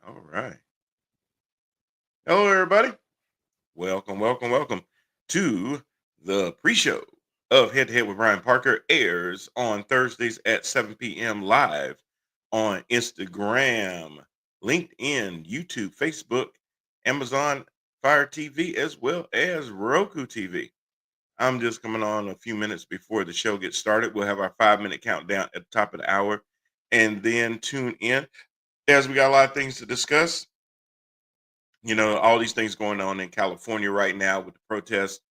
All right. Hello, everybody. Welcome to the pre-show of Head to Head with Brian Parker. Airs on Thursdays at 7 p.m. live on Instagram, LinkedIn, YouTube, Facebook, Amazon Fire TV, as well as Roku TV. I'm just coming on a few minutes before the show gets started. We'll have our 5-minute countdown at the top of the hour, and then tune in as we got a lot of things to discuss. All these things going on in California right now with the protests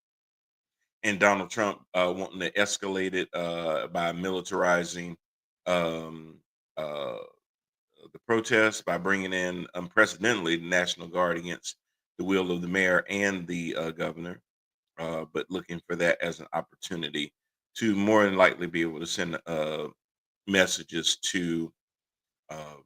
and Donald Trump wanting to escalate it by militarizing um, uh, the protests by bringing in unprecedentedly the National Guard against the will of the mayor and the governor, but looking for that as an opportunity to more than likely be able to send messages to um,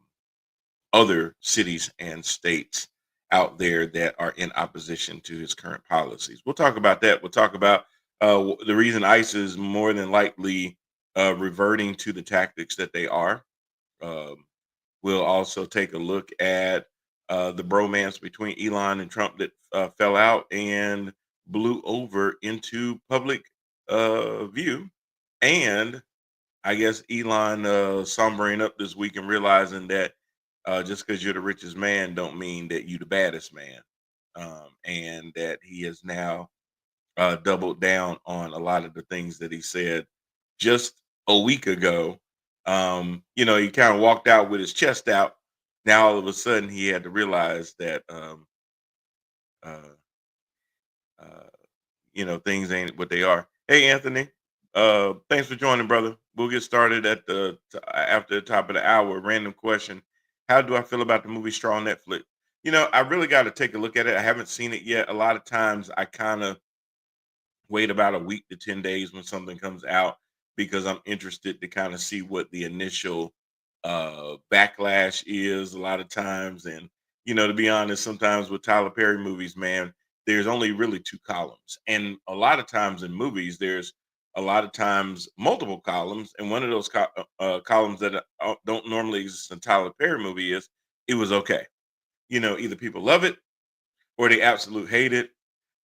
other cities and states out there that are in opposition to his current policies. We'll talk about that. We'll talk about the reason ICE is more than likely reverting to the tactics that they are. Um, we'll also take a look at the bromance between Elon and Trump that fell out and blew over into public view. And I guess Elon sombering up this week and realizing that just because you're the richest man don't mean that you the baddest man. And that he has now doubled down on a lot of the things that he said just a week ago. He kind of walked out with his chest out. Now all of a sudden he had to realize that uh, things ain't what they are. Hey Anthony, thanks for joining, brother. We'll get started at after the top of the hour. Random question: how do I feel about the movie Straw on Netflix? I really got to take a look at it. I haven't seen it yet. A lot of times I kind of wait about a week to 10 days when something comes out because I'm interested to kind of see what the initial backlash is a lot of times. And, to be honest, sometimes with Tyler Perry movies, man, there's only really two columns. And a lot of times in movies, there's a lot of times multiple columns. And one of those columns that don't normally exist in Tyler Perry movie is it was okay. Either people love it or they absolutely hate it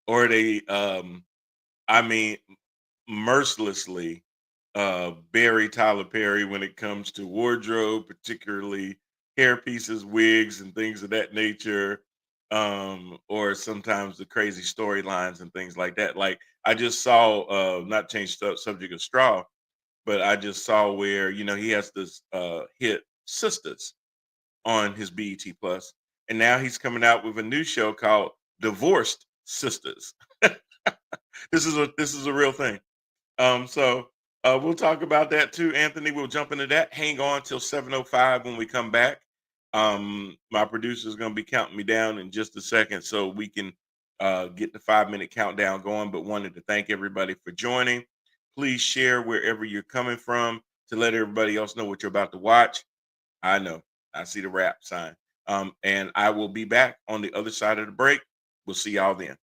or they, mercilessly bury Tyler Perry when it comes to wardrobe, particularly hair pieces, wigs, and things of that nature. Or sometimes the crazy storylines and things like that. Like I just saw, not change subject of Straw, but I just saw where he has this hit Sisters on his BET Plus, and now he's coming out with a new show called Divorced Sisters. This is a real thing. So we'll talk about that too, Anthony. We'll jump into that. Hang on till 7:05 when we come back. My producer is going to be counting me down in just a second so we can get the 5-minute countdown going, but wanted to thank everybody for joining. Please share wherever you're coming from to let everybody else know what you're about to watch. I know. I see the wrap sign. And I will be back on the other side of the break. We'll see y'all then.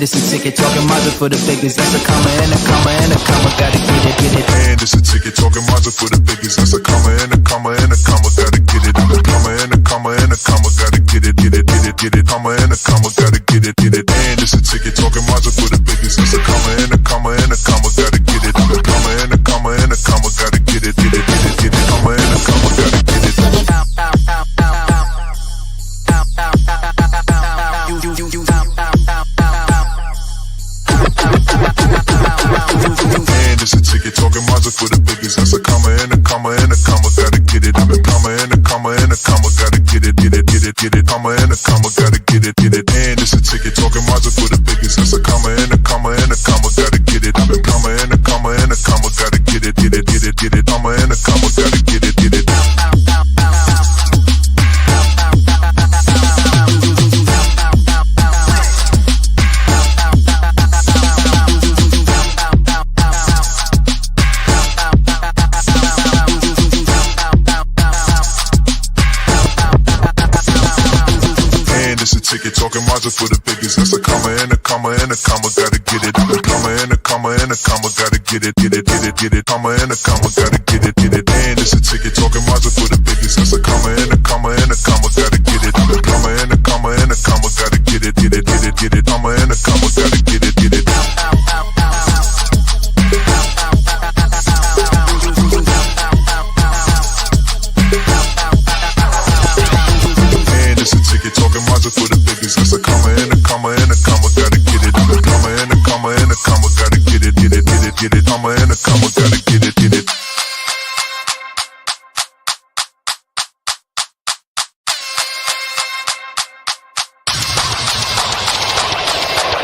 This a ticket talking Mazda for the biggest. That's a comma and a comma and a comma. Gotta get it. And this a ticket talking Mazda for the biggest. That's a comma and a comma and a comma. Gotta get it. A comma and a comma and a comma. Gotta get it. Comma and a comma. Gotta get it. And this a ticket talking Mazda for the biggest. That's a comma and a comma and a comma. Gotta get it. A comma and a comma and a comma. Gotta get it. Comma and a comma. Gotta get it. And it's a ticket talking Mazda for the biggest. That's a comma and a comma and a comma. Gotta get it. A comma and a comma and a comma. Gotta get it. Comma and a comma. Gotta get it. And it's a ticket talking Mazda for the biggest. That's a comma and a comma and a comma. Gotta get it. A comma and a comma and a comma. Gotta get it. Comma and a comma. Gotta get it. and a comma, gotta get it. A comma and a comma and a comma, gotta get it, get it, get it, get it. Comma and a comma, gotta get it, get it. And it's a ticket talking Mazda for the biggest. That's a comma and a comma and a comma, gotta get it. A comma and a comma and a comma, gotta get it, get it, get it, get it. Comma and a comma, gotta get it, get it. And it's a ticket talking Mazda for the biggest. That's a comma and a comma and a comma, gotta get it. A comma and a comma and a comma, gotta get it, get it, get it, get it. Comma and a comma, gotta get it, get it.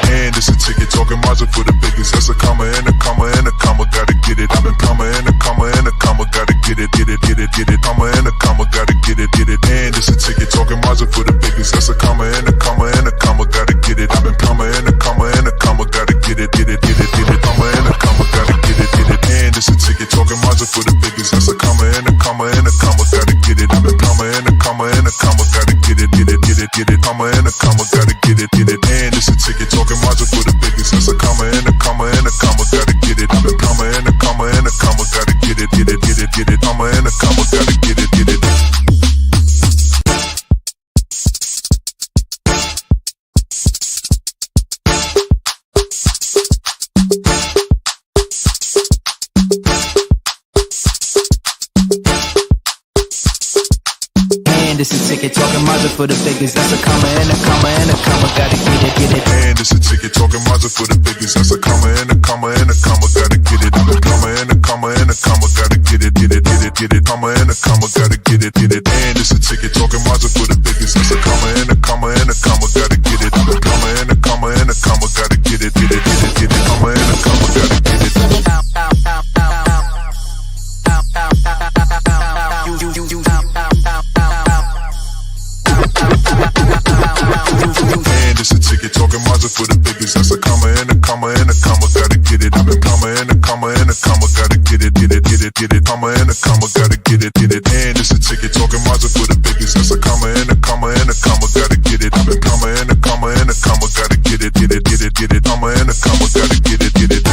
And it's a ticket talking Mazda for the biggest. That's a comma and a comma and a comma, gotta get it. I've been comma and a comma and a comma, gotta get it, get it, get it, get it. Comma and a comma, gotta get it, get it. And it's a ticket talking Mazda for the biggest. That's a comma and a comma and a comma, gotta get it. I've been comma and a comma and a comma, gotta get it, get it, get it, get it. Comma and a comma, gotta get it, get it. And it's a ticket talking Mazda for the biggest. That's a comma and a comma and a comma, gotta get it. I've been comma and a comma and a comma, gotta get it, get it, get it, get it. Comma and a comma, gotta get it, get it. And it's a ticket talking Mazda for the biggest. That's a comma and a comma and a comma, gotta get it. I've been comma and a comma and a comma, gotta get it, get it, get it, get it. Comma and a comma, gotta get it, get it. And it's a ticket talking Mazda for the biggest. That's a comma and a comma and a comma, gotta get it, get it. And it's a ticket talking Mazda for the biggest. That's a comma and a comma and a comma, gotta get it. A comma and a comma and a comma, gotta get it, get it, get it, get it. Comma and a comma, gotta get it, get it. And it's a ticket talking Mazda for the biggest. That's a comma and a comma and a comma, gotta get it. A comma and a comma and a comma, gotta get it, get it, get it, get it. Comma and a comma, gotta get it. And it's a ticket talking Mazda for the biggest. That's a comma and a comma and a comma, gotta get it. I've been comma and a comma and a comma, gotta get it, get it, get it, get it. Comma and a comma, gotta get it, get it. And it's a ticket talking Mazda for the biggest. That's a comma and a comma and a comma, gotta get it. I've been comma and a comma and a comma, gotta get it, get it, get it, get it. Comma and a comma, gotta get it, get it.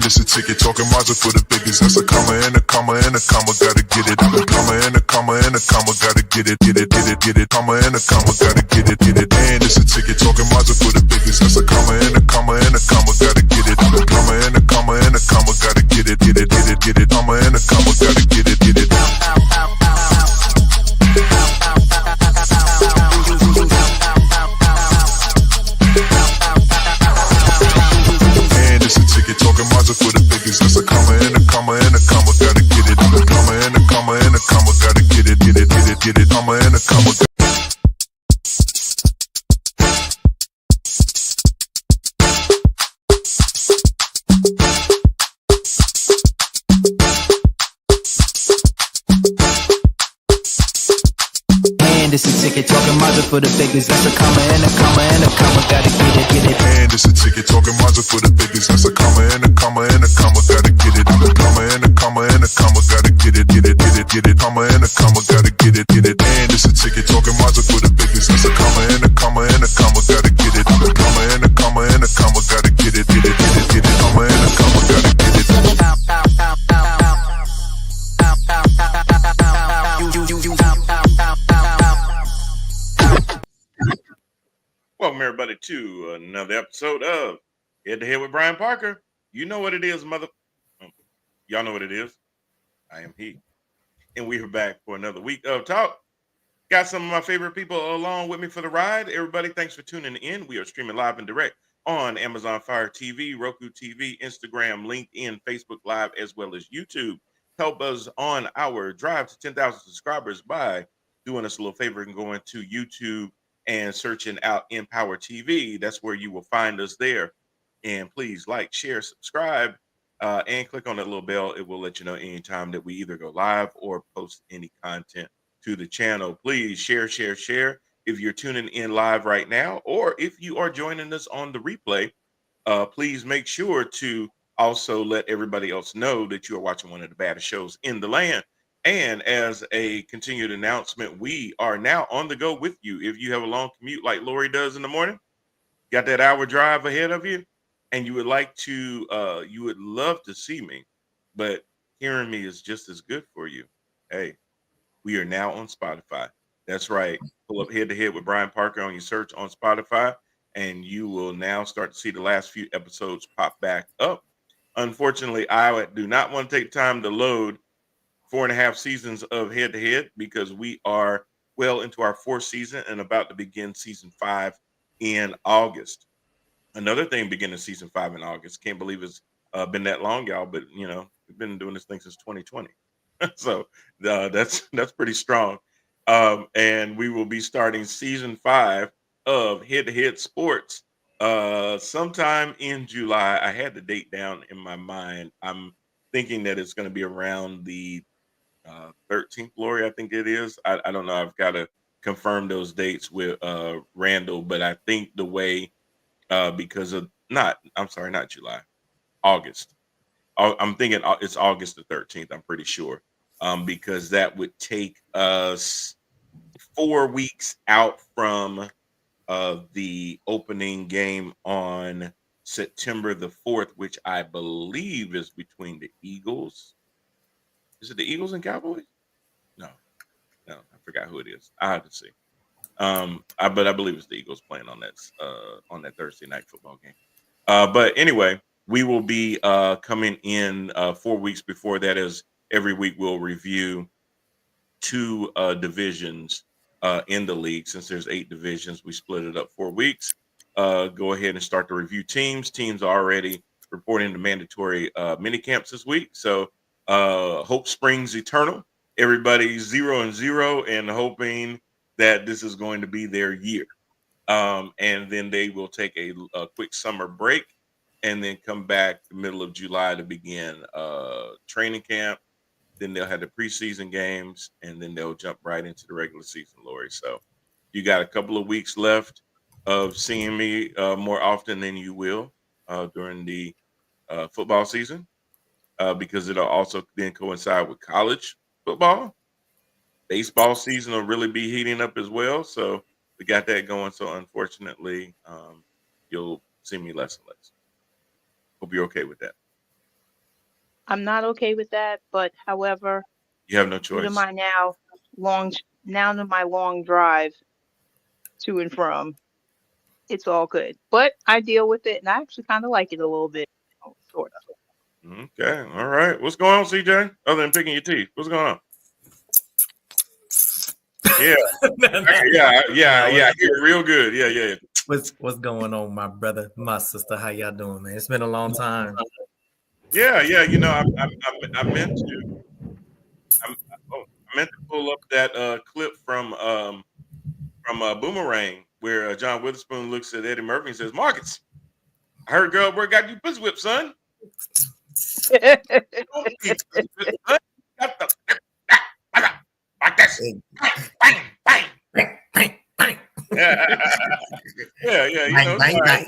It's a ticket talking Mazda for the biggest. That's a comma and a comma and a comma, gotta get it. A comma and a comma and a comma, gotta get it, get it, get it, get it. Comma and a comma, gotta get it, get it. And it's a ticket talking Mazda for the biggest. That's a comma and a comma and a comma, gotta get it. A comma and a comma and a comma, gotta get it, get it, get it, get it. Comma and a comma, gotta get it, get it. It's a ticket talking Mazda for the biggest. That's a comma and a comma and a comma, gotta get it. A comma and a comma and a comma, gotta get it, get it, get it, get it. Comma and a comma. And it's a ticket talking Mazda for the biggest. That's a comma and a comma and a comma, gotta get it, get it. And it's a ticket talking Mazda for the biggest. That's a comma and a comma and a comma, gotta get it. A comma and a comma and a comma, gotta get it, get it, get it, get it. Comma and a comma, gotta get it, get it. And it's a ticket talking Mazda for the biggest. That's a comma and a comma and a comma, gotta get it. A comma and a comma and a comma, gotta get it, get it, get it, get it. Comma and a comma, gotta get it. Welcome everybody to another episode of Head to Head with Brian Parker. You know what it is, y'all know what it is. I am he. And we are back for another week of talk. Got some of my favorite people along with me for the ride. Everybody, thanks for tuning in. We are streaming live and direct on Amazon Fire TV, Roku TV, Instagram, LinkedIn, Facebook Live, as well as YouTube. Help us on our drive to 10,000 subscribers by doing us a little favor and going to YouTube and searching out Empower TV. That's where you will find us there. And please like, share, subscribe, and click on that little bell. It will let you know anytime that we either go live or post any content to the channel. Please share, share, share. if you're tuning in live right now, or if you are joining us on the replay, please make sure to also let everybody else know that you are watching one of the baddest shows in the land. And as a continued announcement, we are now on the go with you. If you have a long commute like Lori does in the morning, got that hour drive ahead of you, and you would like to, you would love to see me, but hearing me is just as good for you. Hey, we are now on Spotify. That's right. Pull up Head to Head with Brian Parker on your search on Spotify, and you will now start to see the last few episodes pop back up. Unfortunately, I do not want to take time to load 4.5 seasons of Head to Head because we are well into our fourth season and about to begin season 5 in August. Another thing beginning season 5 in August. Can't believe it's been that long, y'all. But we've been doing this thing since 2020, so that's pretty strong. And we will be starting season 5 of Head to Head Sports sometime in July. I had the date down in my mind. I'm thinking that it's going to be around the 13th, Lori. I think it is. I don't know. I've got to confirm those dates with Randall, but I think the way because of not, I'm sorry, not July, August. I'm thinking it's August the 13th. I'm pretty sure, because that would take us 4 weeks out from the opening game on September the 4th, which I believe is between the Eagles. Is it the Eagles and Cowboys? No, no, I forgot who it is. I have to see. But I believe it's the Eagles playing on that Thursday night football game. But anyway, we will be coming in 4 weeks before that. As every week we'll review 2 divisions in the league. Since there's 8 divisions, we split it up 4 weeks. Go ahead and start to review teams. Teams are already reporting the mandatory mini camps this week. So hope springs eternal. Everybody's 0-0 and hoping that this is going to be their year. And then they will take a quick summer break and then come back the middle of July to begin training camp. Then they'll have the preseason games, and then they'll jump right into the regular season, Lori. So you got a couple of weeks left of seeing me more often than you will during the football season, because it'll also then coincide with college football. Baseball season will really be heating up as well. So we got that going. So unfortunately, you'll see me less and less. Hope you're okay with that. I'm not okay with that, but however, You have no due to choice. my long drive to and from, it's all good. But I deal with it, and I actually kind of like it a little bit, sort of. Okay. All right. What's going on, CJ? Other than picking your teeth, what's going on? Yeah. Yeah. I hear real good. Yeah. What's going on, my brother, my sister? How y'all doing, man? It's been a long time. Yeah. I meant to. I meant to pull up that clip from Boomerang where John Witherspoon looks at Eddie Murphy and says, "Marcus, I heard girl where got you pussy whipped, son." Like this. Bang, bang. Yeah. Bang, bang, bang.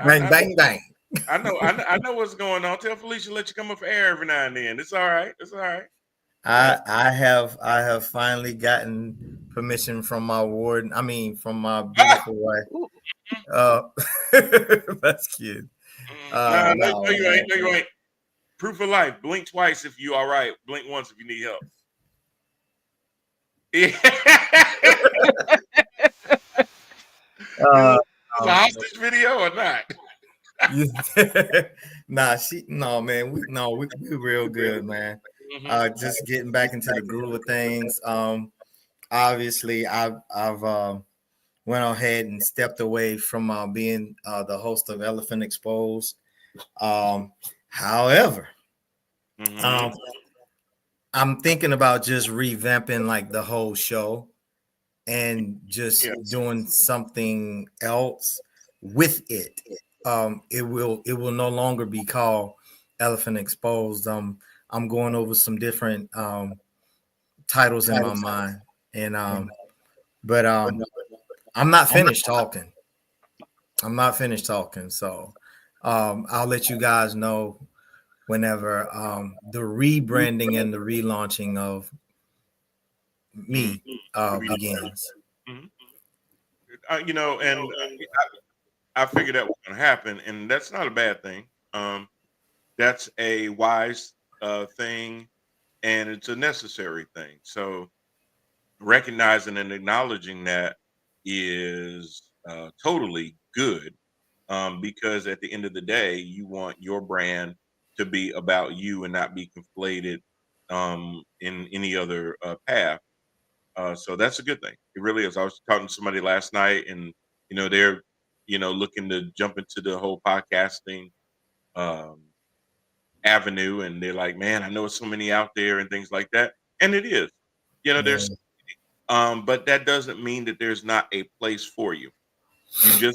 Bang, bang, bang. I know what's going on. Tell Felicia let you come up for air every now and then. It's all right. I have finally gotten permission from my warden. I mean, from my beautiful wife. That's cute. No, you ain't. Proof of life. Blink twice if you all right. Blink once if you need help. Yeah. Is a hostage video or not? No, man. We real good, man. Just getting back into the groove of things. Obviously, I've went ahead and stepped away from being the host of Elephant Exposed. However, I'm thinking about just revamping like the whole show and just doing something else with it. It will no longer be called Elephant Exposed. I'm going over some different titles in my mind, and But I'm not finished talking. I'm not finished talking. So I'll let you guys know whenever the rebranding and the relaunching of me begins. Mhm. And I figured that was going to happen, and that's not a bad thing. That's a wise thing, and it's a necessary thing. So recognizing and acknowledging that is totally good, because at the end of the day, you want your brand to be about you and not be conflated in any other path. So that's a good thing. It really is. I was talking to somebody last night, and they're looking to jump into the whole podcasting um, avenue, and they're like, "Man, I know so many out there and things like that." And it is. Yeah. There's but that doesn't mean that there's not a place for you.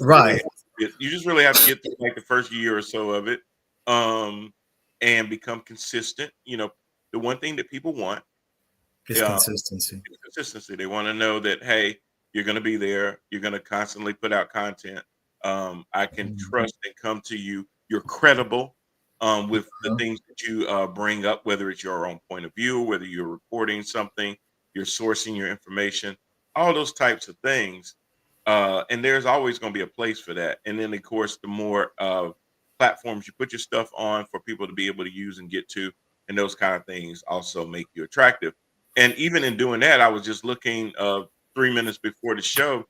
Right. You just really have to get through like the first year or so of it, um, and become consistent. The one thing that people want, It's uh, consistency. is consistency. They want to know that, hey, you're going to be there. You're going to constantly put out content. I can Mhm. trust and come to you. You're credible with the Uh-huh. things that you bring up, whether it's your own point of view, whether you're reporting something, you're sourcing your information, all those types of things. And there's always going to be a place for that. And then, of course, the more platforms you put your stuff on for people to be able to use and get to, and those kind of things also make you attractive. And even in doing that, I was just looking 3 minutes before the show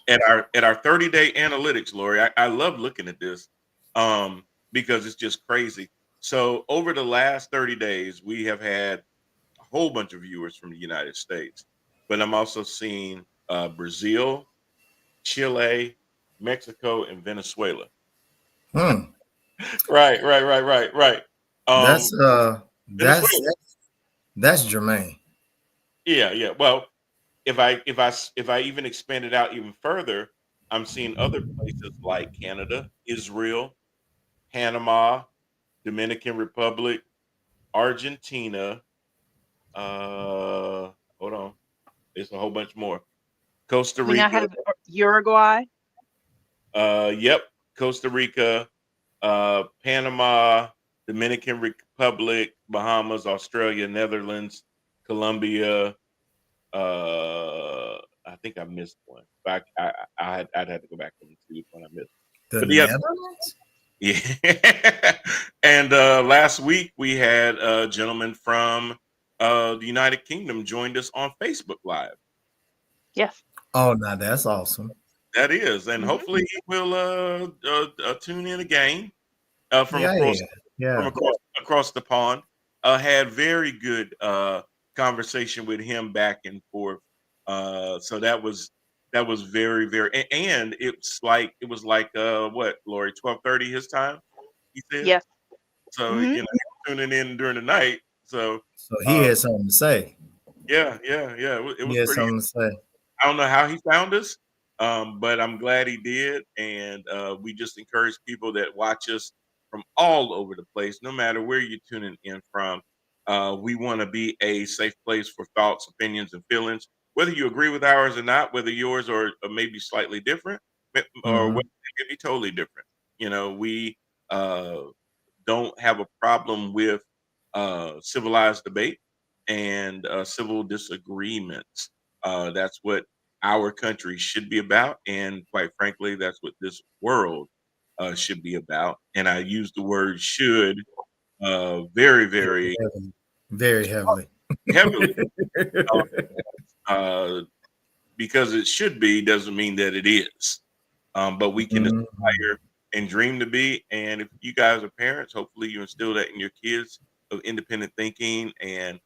at our 30-day analytics, Lori. I love looking at this because it's just crazy. So over the last 30 days, we have had a whole bunch of viewers from the United States, but I'm also seeing Brazil, Chile, Mexico, and Venezuela. Hmm. Right. Um, That's Venezuela. that's Jermaine. Yeah. Well, if I even expand it out even further, I'm seeing other places like Canada, Israel, Panama, Dominican Republic, Argentina. Hold on, there's a whole bunch more. Costa We now Rica. have Uruguay. Yep, Costa Rica, Panama, Dominican Republic, Bahamas, Australia, Netherlands, Colombia. I think I missed one. I'd have to go back and see which one I missed. The But yeah, Netherlands? yeah. And last week we had a gentleman from the United Kingdom joined us on Facebook Live. Yes. Oh, now that's awesome. That is, and Hmm. hopefully he will tune in again from Yeah, across yeah, yeah. across the pond. Had very good conversation with him back and forth. So that was very and it was like what, Lori, 12:30 his time, he said. Yes. So Hmm. tuning in during the night. So So he uh had something to say. yeah. It He was had pretty. something to say. I don't know how he found us, but I'm glad he did. And we just encourage people that watch us from all over the place, no matter where you're tuning in from. We want to be a safe place for thoughts, opinions, and feelings, whether you agree with ours or not, whether yours are maybe slightly different, or whether Hmm. they may be totally different. We uh, don't have a problem with civilized debate and civil disagreements. That's what our country should be about, and quite frankly, that's what this world should be about. And I use the word "should" very Heavily. Very heavily. heavily, uh, because it should be doesn't mean that it is. But we can Mhm. aspire and dream to be. And if you guys are parents, hopefully you instill that in your kids of independent thinking and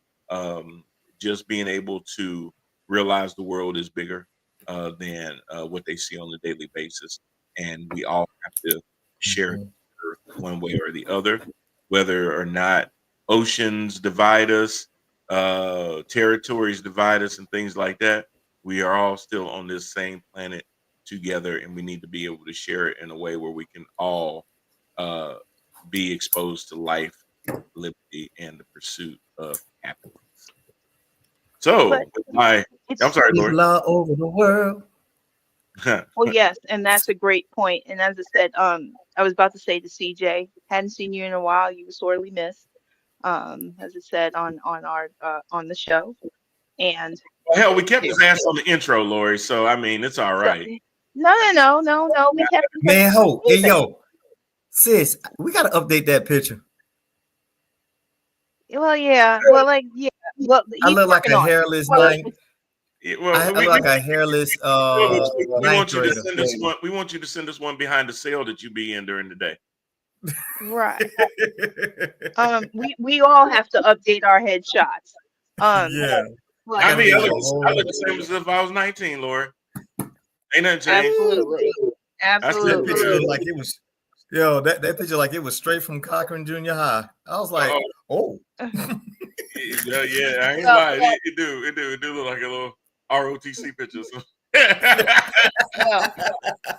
just being able to realize the world is bigger than what they see on a daily basis. And we all have to share Mhm. earth one way or the other, whether or not oceans divide us, territories divide us, and things like that. We are all still on this same planet together, and we need to be able to share it in a way where we can all uh, be exposed to life, liberty, and the pursuit of happiness. So But I'm it's sorry, Lori. People all over the world. well, yes, and that's a great point. And as I said, I was about to say to CJ, hadn't seen you in a while. You were sorely missed. As I said on our on the show, and Hell, we kept his ass on the intro, Lori. So I mean, it's all so right. no. We kept him because Man, he was ho, hey leaving. yo, sis, we gotta update that picture. Well, yeah. Well, like, yeah. Well, I he's look like working a on it. hairless Well, ninth. well, I look like a hairless we ninth want you to grader. send us one. We want you to send us one behind the sale that you be in during the day. Right. We all have to update our headshots. Yeah, I Like, I gotta mean, be I like look, a I whole look the same as if I was 19, Lori. Ain't nothing changed. absolutely, I that still picture absolutely. looked like it was that picture like it was straight from Cochran Junior High. I was like, oh. yeah. I ain't Well, lying. It do look like a little ROTC picture. So. well,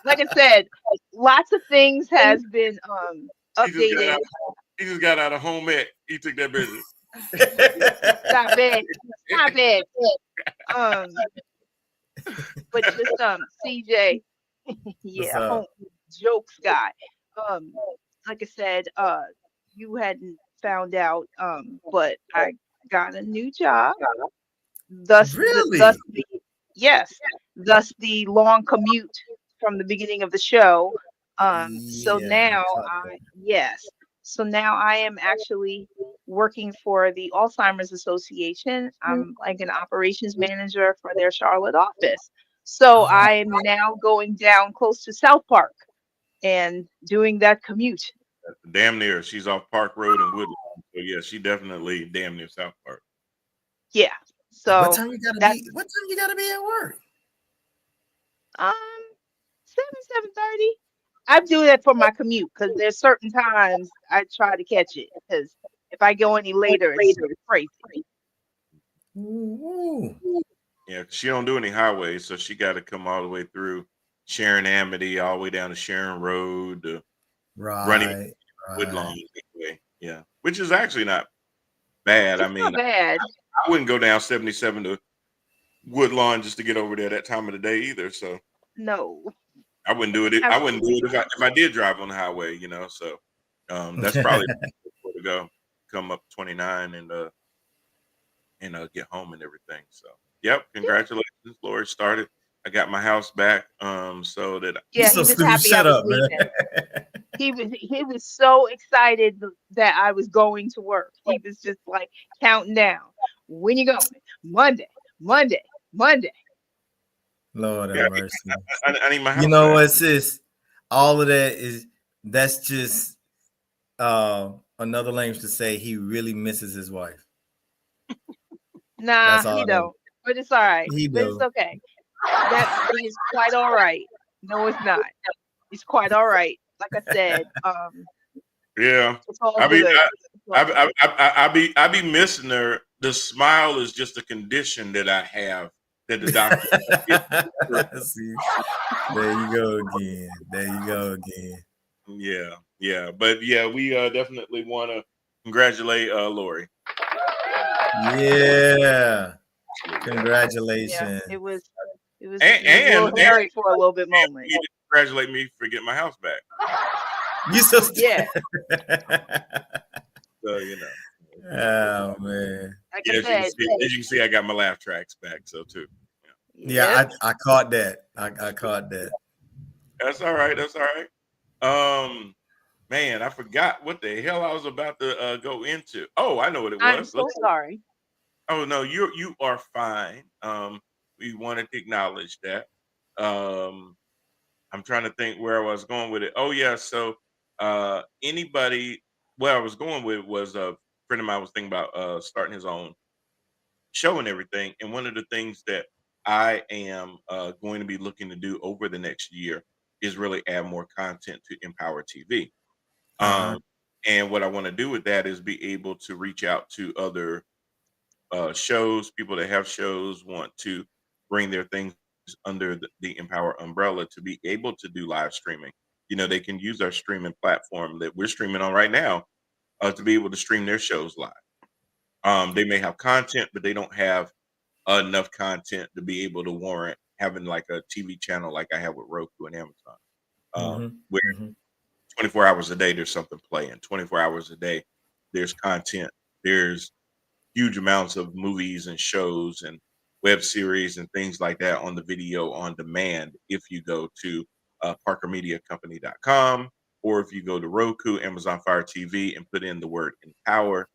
like I said, lots of things has been he just got updated. out. He just got out of home ec. He took that picture. Stop it. Stop it. Um, but just CJ, What's yeah, up? jokes guy. Um, like I said, you hadn't found out, but I got a new job. Really? Thus the yes, thus the long commute from the beginning of the show. So Yeah, I now caught that. yes, so now I am actually working for the Alzheimer's Association. I'm like an operations manager for their Charlotte office. So Oh, I am now going down close to South Park and doing that commute. Damn near. She's off Park Road in Woodland. So yeah, she definitely damn near South Park. Yeah. what So time you gotta that's be? What time you gotta be at work? um 7:30. I do that for my commute because there's certain times I try to catch it because if I go any later, it's just crazy. Ooh, Yeah, 'cause she don't do any highways, so she got to come all the way through Sharon Amity, all the way down to Sharon Road, running right, Woodlawn right. that way. Yeah, which is actually not bad. I It's not mean, bad. I wouldn't go down 77 to Woodlawn just to get over there that time of the day either. So No, I wouldn't do it. I wouldn't do it absolutely not. if I did drive on the highway. So that's probably the way to go. Come up 29 and get home and everything. So yep, Yeah, congratulations, Lori. Started. I got my house back. So that You yeah. so He was stupid. happy I Shut was up, man. leaving. He was so excited that I was going to work. He was just like counting down. When you going? Monday, Monday, Monday. Lord have yeah, mercy. I need my You house know back. what, sis? All of that's just another language to say he really misses his wife. Nah, That's he all that don't. But it's all right. he But it's do. okay. That it is quite all right. No, it's not. It's quite all right. Like I said, Yeah, it's all I be good. It's all good. I be missing her. The smile is just a condition that I have that the doctor. See, there you go again. There you go again. Yeah, but yeah, we definitely want to congratulate Lori. Yeah. Yeah, Congratulations. it was a little And hairy for a little bit moment. you need to congratulate me for getting my house back. You so Yeah, So oh man. like I yeah, said, as you can see, I got my laugh tracks back. So too. yep. Yeah, I caught that. I caught that. That's all right. That's all right. Man, I forgot what the hell I was about to go into. Oh, I know what it I'm was. so sorry. Oh no, you are fine. We wanted to acknowledge that. Um, I'm trying to think where I was going with it. Oh yeah, so anybody where I was going with was a friend of mine was thinking about starting his own show and everything. And one of the things that I am going to be looking to do over the next year is really add more content to Empower TV. Uh-huh. Um, and what I want to do with that is be able to reach out to other shows, people that have shows want to bring their things under the Empower umbrella to be able to do live streaming. They can use our streaming platform that we're streaming on right now to be able to stream their shows live. They may have content, but they don't have enough content to be able to warrant having like a TV channel like I have with Roku and Amazon, where 24 hours a day there's something playing. 24 hours a day there's content. There's huge amounts of movies and shows and web series and things like that on the video on demand if you go to parkermediacompany.com, or if you go to Roku, Amazon Fire TV, and put in the word empower,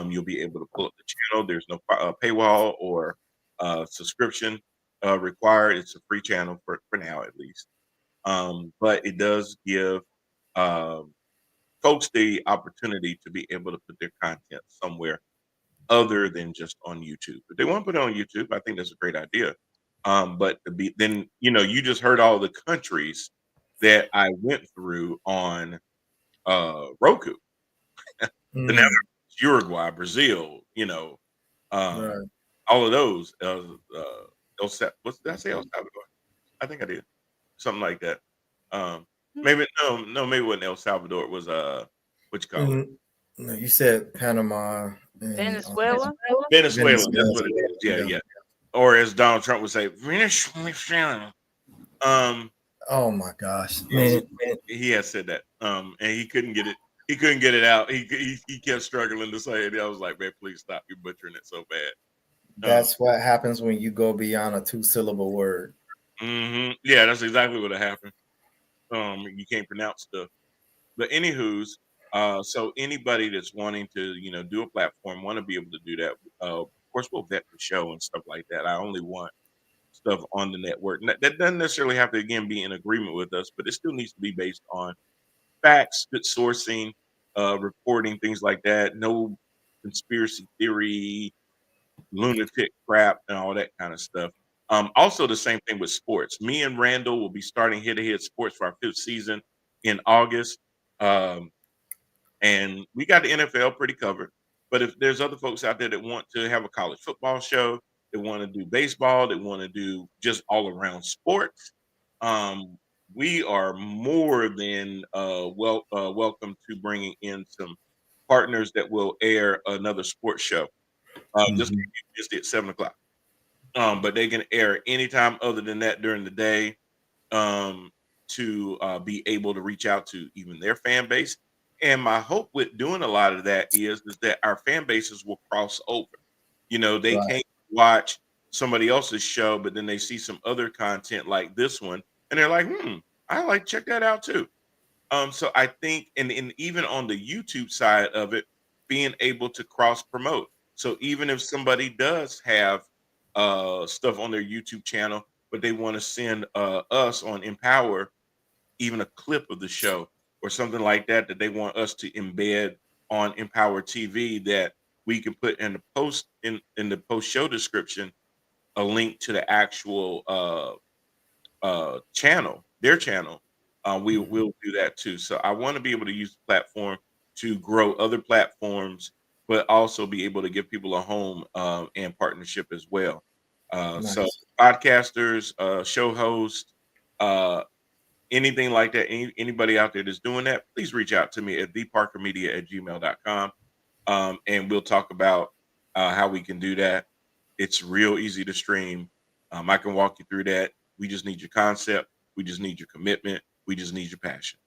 you'll be able to pull up the channel. There's no paywall or subscription required. It's a free channel for now, at least. But it does give um, folks the opportunity to be able to put their content somewhere other than just on YouTube. If they want to put it on YouTube, I think that's a great idea. But to be then, you just heard all the countries that I went through on Roku. The Netherlands, Uruguay, Brazil, Right. all of those. What did I say? El Salvador. I think I did something like that. Maybe no, maybe it wasn't El Salvador. It was what you call it? No, you said Panama and Venezuela. Venezuela. That's Venezuela. what it is. Yeah. Yeah. Or as Donald Trump would say, Venezuela. Oh my gosh, Yeah, man. he has said that. And he couldn't get it. He couldn't get it out. He kept struggling to say it. I was like, man, please stop. You're butchering it so bad. That's what happens when you go beyond a 2-syllable word. Yeah, that's exactly what happened. You can't pronounce stuff. But anywho's, so anybody that's wanting to, do a platform, want to be able to do that. Of course, we'll vet the show and stuff like that. I only want stuff on the network. That doesn't necessarily have to, again, be in agreement with us, but it still needs to be based on facts, good sourcing, reporting, things like that. No conspiracy theory, lunatic crap, and all that kind of stuff. Also, the same thing with sports. Me and Randall will be starting Head to Head Sports for our 5th season in August. And we got the NFL pretty covered. But if there's other folks out there that want to have a college football show, they want to do baseball, they want to do just all around sports, we are more than welcome to bringing in some partners that will air another sports show. Just at 7 o'clock. But they can air anytime other than that during the day, to be able to reach out to even their fan base. And my hope with doing a lot of that is that our fan bases will cross over. They can't watch somebody else's show, but then they see some other content like this one, and they're like, I like check that out too. So I think, and even on the YouTube side of it, being able to cross promote. So even if somebody does have stuff on their YouTube channel, but they want to send us on Empower even a clip of the show or something like that they want us to embed on Empower TV, that we can put in the post in the post show description a link to the actual channel, their channel. We will do that too. So I want to be able to use the platform to grow other platforms, but also be able to give people a home and partnership as well. So podcasters, show hosts, anything like that, anybody out there that's doing that, please reach out to me at theparkermedia@gmail.com. And we'll talk about how we can do that. It's real easy to stream. I can walk you through that. We just need your concept. We just need your commitment. We just need your passion.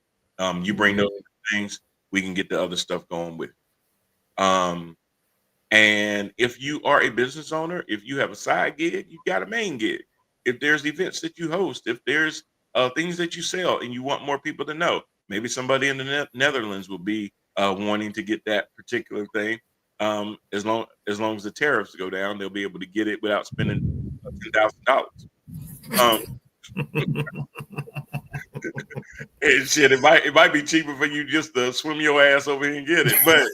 You bring those things, we can get the other stuff going with. And if you are a business owner, if you have a side gig, you've got a main gig. If there's events that you host, if there's things that you sell and you want more people to know, maybe somebody in the Netherlands will be wanting to get that particular thing. As long as the tariffs go down, they'll be able to get it without spending $10,000. And shit, it might be cheaper for you just to swim your ass over here and get it, but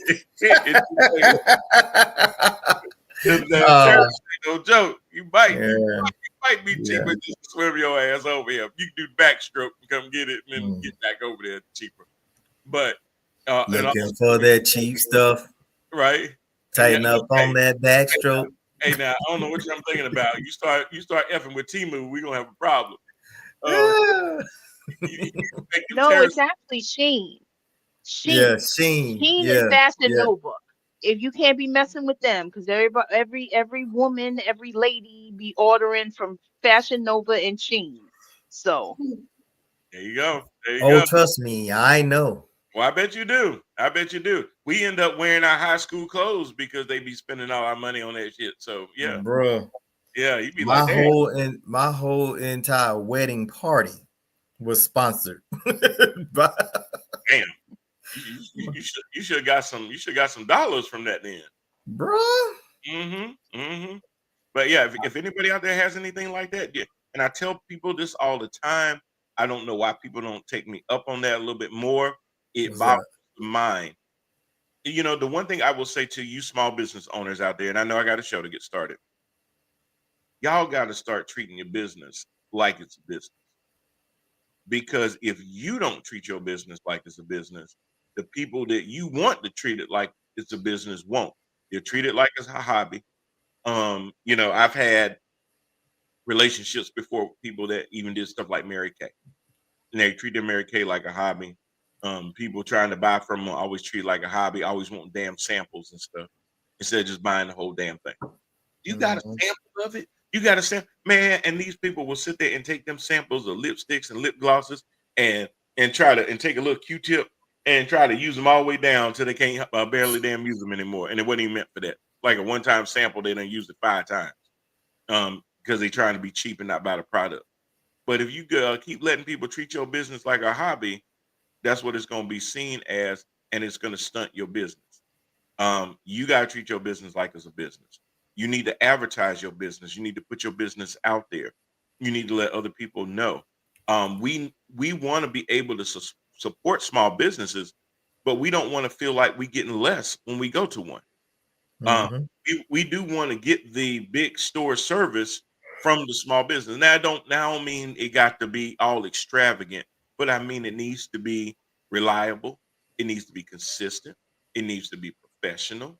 tariffs ain't no joke. You might be cheaper just to swim your ass over here. You can do backstroke and come get it and then get back over there cheaper. But looking for that cheap stuff, right? Tighten up on that backstroke. Hey, now I don't know what I'm thinking about. You start effing with Temu, we're gonna have a problem. No, it's actually Sheen. Yeah, Sheen. Sheen and Fashion Nova. if you can't be messing with them, because every woman, every lady be ordering from Fashion Nova and Sheen. So There you go. There you Oh, go. trust me, I know. Well, I bet you do. I bet you do. We end up wearing our high school clothes because they be spending all our money on that shit. So yeah, Bruh. yeah, you'd be My like, damn, my whole entire wedding party was sponsored by, damn. You should have got some dollars from that then. bruh. Mm-hmm. Mm-hmm. But yeah, if anybody out there has anything like that, yeah. And I tell people this all the time. I don't know why people don't take me up on that a little bit more. It What's boggles that? the mind. You know, the one thing I will say to you small business owners out there, and I know I got a show to get started, y'all got to start treating your business like it's a business. Because if you don't treat your business like it's a business, the people that you want to treat it like it's a business won't. You'll treat it like it's a hobby. I've had relationships before with people that even did stuff like Mary Kay. And they treated Mary Kay like a hobby. People trying to buy from them always treat it like a hobby, always want damn samples and stuff instead of just buying the whole damn thing. You got a Mhm. sample of it. You got a sample, man. And these people will sit there and take them samples of lipsticks and lip glosses and try to and take a little Q-tip and try to use them all the way down till they can't barely damn use them anymore. And it wasn't even meant for that. Like a one-time sample, they done used it 5 times. Because they trying to be cheap and not buy the product. But if you keep letting people treat your business like a hobby, that's what it's going to be seen as, and it's going to stunt your business. You got to treat your business like it's a business. You need to advertise your business. You need to put your business out there. You need to let other people know. We want to be able to support small businesses, but we don't want to feel like we getting less when we go to one. Um, Mhm. we do want to get the big store service from the small business. Now, I don't now mean it got to be all extravagant, but I mean it needs to be reliable. It needs to be consistent. It needs to be professional.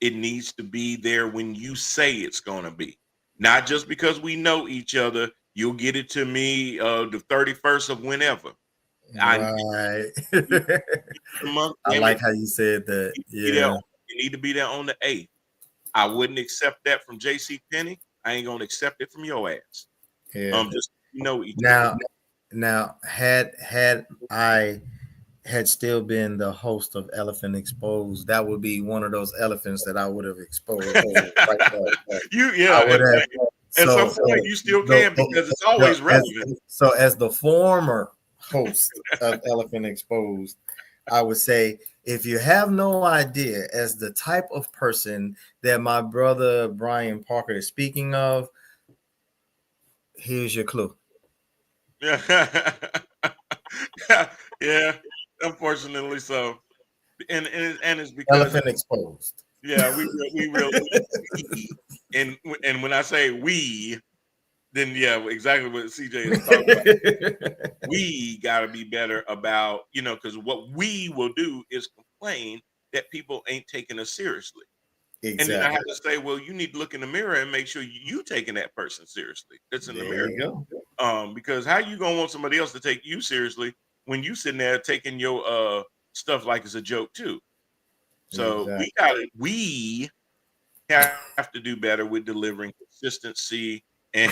It needs to be there when you say it's going to be, not just because we know each other. You'll get it to me the 31st of whenever. I need Right. you the month. I Damn it, like how you said that. you need to be there. Yeah. You need to be there on the 8th. I wouldn't accept that from JC Penney. I ain't gonna accept it from your ass. Yeah. Just each other. Now, had I had still been the host of Elephant Exposed, that would be one of those elephants that I would have exposed right there. I Yeah, would have. at some So, point you still the, can because it's the always relevant. as the former host of Elephant Exposed, I would say if you have no idea as the type of person that my brother Brian Parker is speaking of, here's your clue. Yeah, yeah. Unfortunately, so and it's because Elephant Exposed. yeah, we really and when I say we, then yeah, exactly what CJ is talking about. We got to be better about, because what we will do is complain that people ain't taking us seriously. And then I have Exactly. to say, well, you need to look in the mirror and make sure you taking that person seriously that's in the There mirror. you go. Because how you gonna want somebody else to take you seriously when you sitting there taking your stuff like it's a joke too? So Exactly. we have to do better with delivering consistency and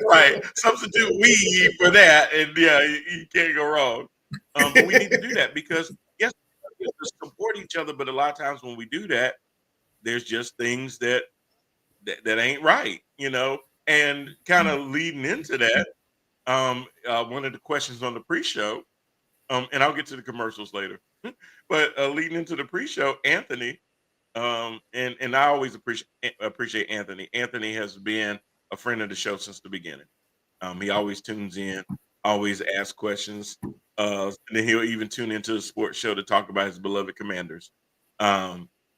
right. Substitute we for that, and yeah, you can't go wrong. But we need to do that because yes, we have to support each other. But a lot of times when we do that, there's just things that ain't right, And kind of leading into that, one of the questions on the pre-show, and I'll get to the commercials later, but leading into the pre-show, Anthony. And I always appreciate Anthony. Anthony has been a friend of the show since the beginning. He always tunes in, always asks questions. And then he'll even tune into the sports show to talk about his beloved Commanders.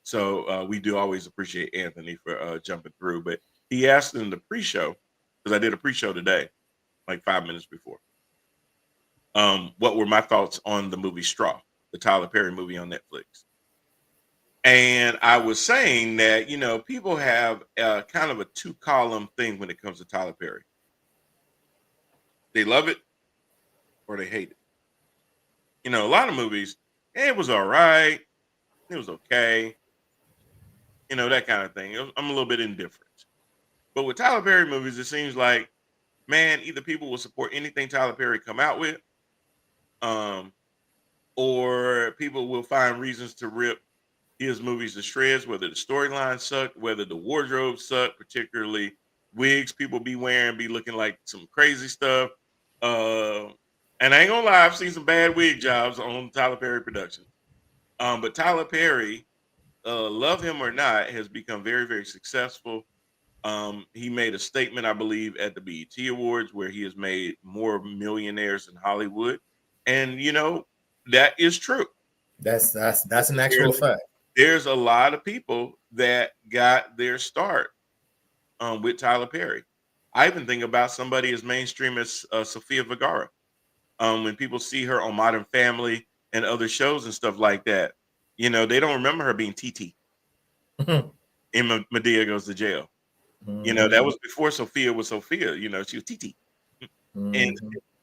So we do always appreciate Anthony for jumping through. But he asked in the pre-show, because I did a pre-show today, like 5 minutes before. What were my thoughts on the movie Straw, the Tyler Perry movie on Netflix? And I was saying that, people have kind of a 2-column thing when it comes to Tyler Perry. They love it or they hate it. A lot of movies, it was all right. It was okay. You know, that kind of thing. I'm a little bit indifferent. But with Tyler Perry movies, it seems like, man, either people will support anything Tyler Perry come out with, um, or people will find reasons to rip his movies to shreds, whether the storyline sucked, whether the wardrobe sucked, particularly wigs people be wearing, be looking like some crazy stuff. Uh, and I ain't gonna lie, I've seen some bad wig jobs on Tyler Perry productions. But Tyler Perry, love him or not, has become very, very successful. He made a statement, I believe, at the BET Awards where he has made more millionaires in Hollywood. And you know, that is true. That's an actual fact. There's a lot of people that got their start with Tyler Perry. I even think about somebody as mainstream as Sofia Vergara. When people see her on Modern Family and other shows and stuff like that, you know, they don't remember her being TT in Medea Goes to Jail. You know, that was before Sophia was Sophia. You know, she was TT, and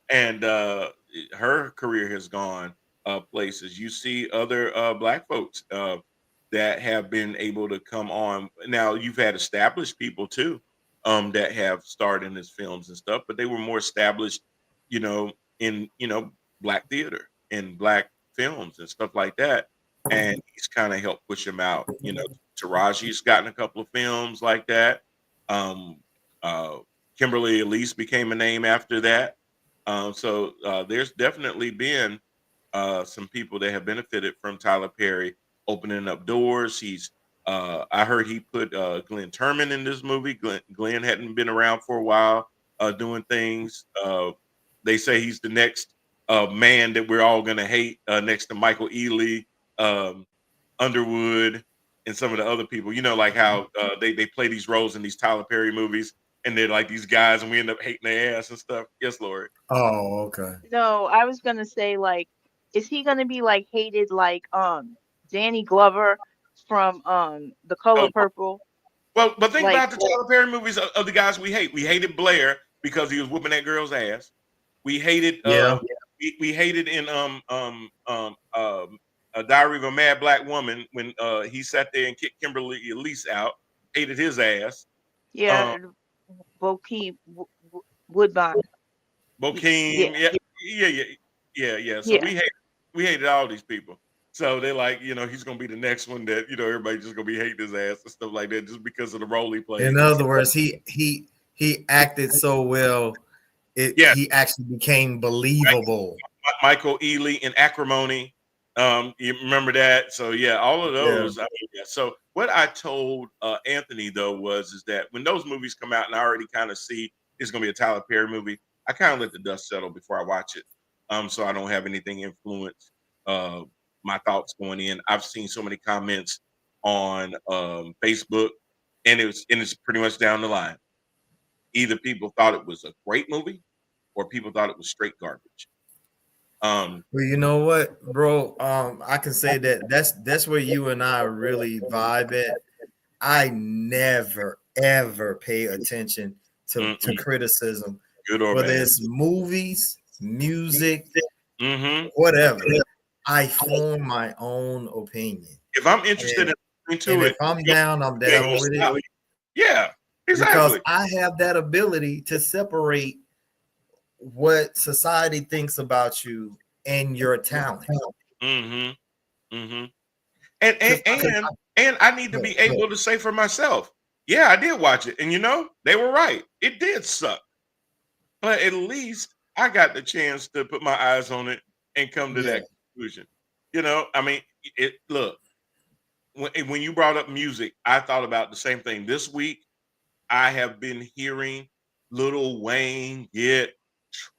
and her career has gone places. You see other black folks that have been able to come on. Now you've had established people too that have starred in his films and stuff, but they were more established, you know, in black theater and black films and stuff like that. And he's kind of helped push him out. You know, Taraji's gotten a couple of films like that. Um, uh, Kimberly Elise became a name after that. So there's definitely been some people that have benefited from Tyler Perry opening up doors. I heard he put Glenn Turman in this movie. Glenn hadn't been around for a while doing things. They say he's the next man that we're all going to hate next to Michael Ealy, Underwood, and some of the other people. You know, like how they play these roles in these Tyler Perry movies, and they're like these guys, and we end up hating their ass and stuff. Yes, Lord. Oh, okay. No, I was gonna say, like, is he gonna be like hated like Danny Glover from The Color Oh, Purple? well, but think Like, about the Tyler Perry movies of the guys we hate. We hated Blair because he was whooping that girl's ass. We hated Yeah. we hated in a Diary of a Mad Black Woman when he sat there and kicked Kimberly Elise out. Hated his ass. yeah, Bokeem Woodbine. Yeah, Bokeem, yeah. So yeah. we hated all these people. So they're like, you know, he's gonna be the next one that, you know, everybody just gonna be hating his ass and stuff like that just because of the role he played. In other words, he acted so well, Yeah, he actually became believable. Michael Ealy in Acrimony. You remember that? So yeah, all of Yeah. those. I mean, yeah. So what I told Anthony though is that when those movies come out and I already kind of see it's gonna be a Tyler Perry movie, I kind of let the dust settle before I watch it. So I don't have anything influence my thoughts going in. I've seen so many comments on Facebook, and it's pretty much down the line. Either people thought it was a great movie, or people thought it was straight garbage. Well, you know what, bro? I can say that that's where you and I really vibe at. I never ever pay attention to criticism, Good or whether bad. it's movies, music, Mm-hmm. whatever. I form my own opinion. If I'm interested And if I'm down, I'm down with it. Yeah, Because exactly. I have that ability to separate what society thinks about you and your talent. Mm-hmm. Mm-hmm. Because And I need to be able to say for myself, yeah, I did watch it, and you know, they were right. It did suck, but at least I got the chance to put my eyes on it and come to that conclusion. You know, I mean, look, when you brought up music, I thought about the same thing. This week, I have been hearing Lil Wayne get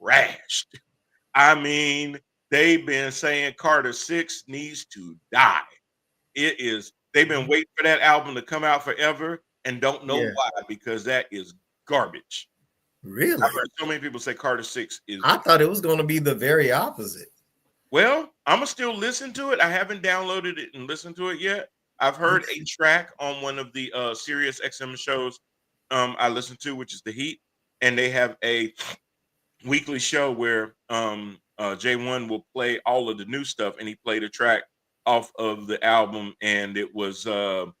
trashed. I mean, they've been saying Carter 6 needs to die. They've been waiting for that album to come out forever and don't know why, because that is garbage. Really? I've heard so many people say Carter 6 is. I thought it was going to be the very opposite. Well, I'm gonna still listen to it. I haven't downloaded it and listened to it yet. I've heard a track on one of the Sirius XM shows I listen to, which is The Heat, and they have a weekly show where J1 will play all of the new stuff, and he played a track off of the album, and it was Lil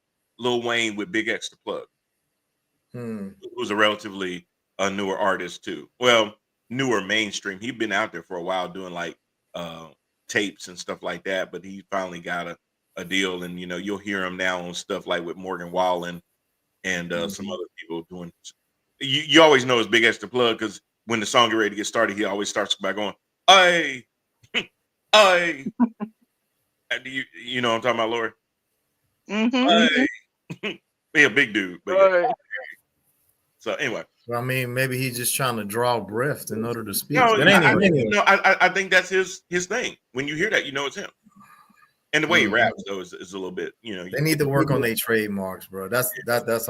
Wayne with Big X the Plug. Who was a relatively newer artist too. Well, newer mainstream. He'd been out there for a while doing like tapes and stuff like that, but he finally got a deal, and you'll hear him now on stuff like with Morgan Wallen and some other people doing. You always know it's Big X the Plug because when the song get ready to get started, he always starts by going, "I, I." Do you know what I'm talking about, Lori? Mm-hmm. Be a big dude, but yeah. So anyway, Well, I mean, maybe he's just trying to draw breath in order to speak. no, But yeah, anyway, I think that's his thing. When you hear that, you know it's him. And the way he raps though is a little bit, they need to work on their trademarks, bro. That's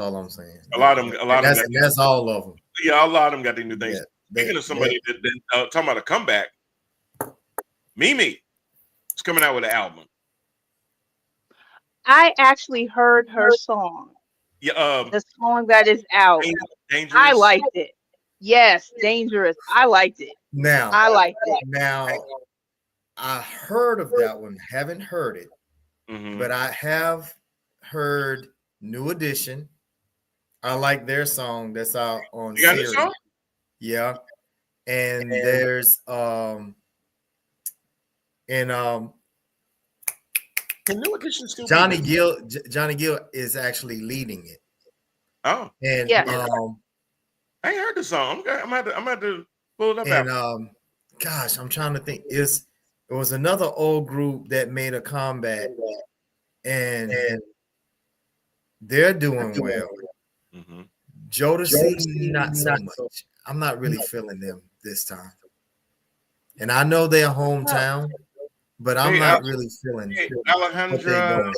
all I'm saying. a lot of them, That's all of them. Yeah, a lot of them got their new things. Yeah, Speaking of somebody that talking about a comeback, Mimi is coming out with an album. I actually heard her song. Yeah, The song that is out. Dangerous. I liked it. Yes, Dangerous. I liked it. Now, I liked it. Now, I heard of that one. Haven't heard it, but I have heard New Edition. I like their song that's out on You got Sirius. a song? Yeah, and there's Can New Edition still Johnny Gill. Johnny Gill is actually leading it. Oh, And Yeah. I ain't heard the song. I'm about to pull it up. And gosh, I'm trying to think. It was another old group that made a comeback, and they're doing well. Jodeci, not so much. I'm not really feeling them this time. And I know they're hometown, but I'm not really feeling Alejandra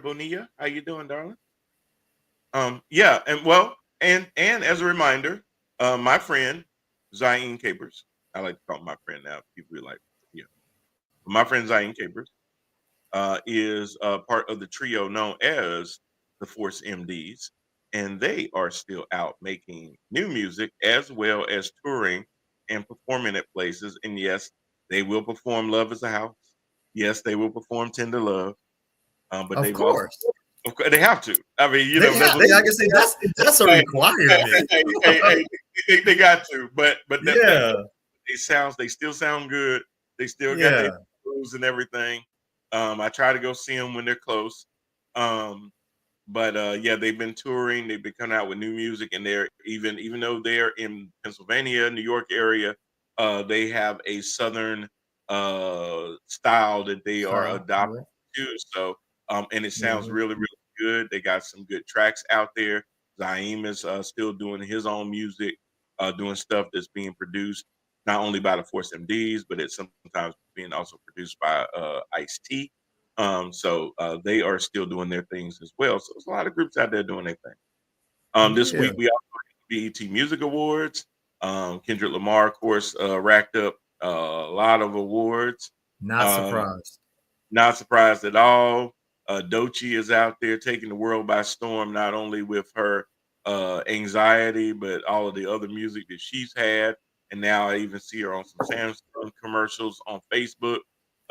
Bonilla. How you doing, darling? Yeah, and as a reminder, my friend Zayn Capers, I like to call him my friend now. People be like, yeah. My friend Zayn Capers is part of the trio known as the Force MDs, and they are still out making new music as well as touring and performing at places. And yes, they will perform "Love Is a House." Yes, they will perform "Tender Love." But of course. They have to. I mean, like I say, that's a requirement. They got to. But yeah, they still sound good. They still got their moves and everything. I try to go see them when they're close. But yeah, they've been touring. They've been coming out with new music, and they're even though they're in Pennsylvania, New York area, they have a Southern style that they are adopting too. So, and it sounds really, really good. They got some good tracks out there. Zaim is still doing his own music, doing stuff that's being produced not only by the Force MDs, but it's sometimes being also produced by Ice-T. So they are still doing their things as well. So there's a lot of groups out there doing their thing. This week we also had the BET Music Awards. Kendrick Lamar, of course, racked up a lot of awards. Not surprised. Not surprised at all. Doechii is out there taking the world by storm, not only with her anxiety, but all of the other music that she's had. And now I even see her on some Samsung commercials on Facebook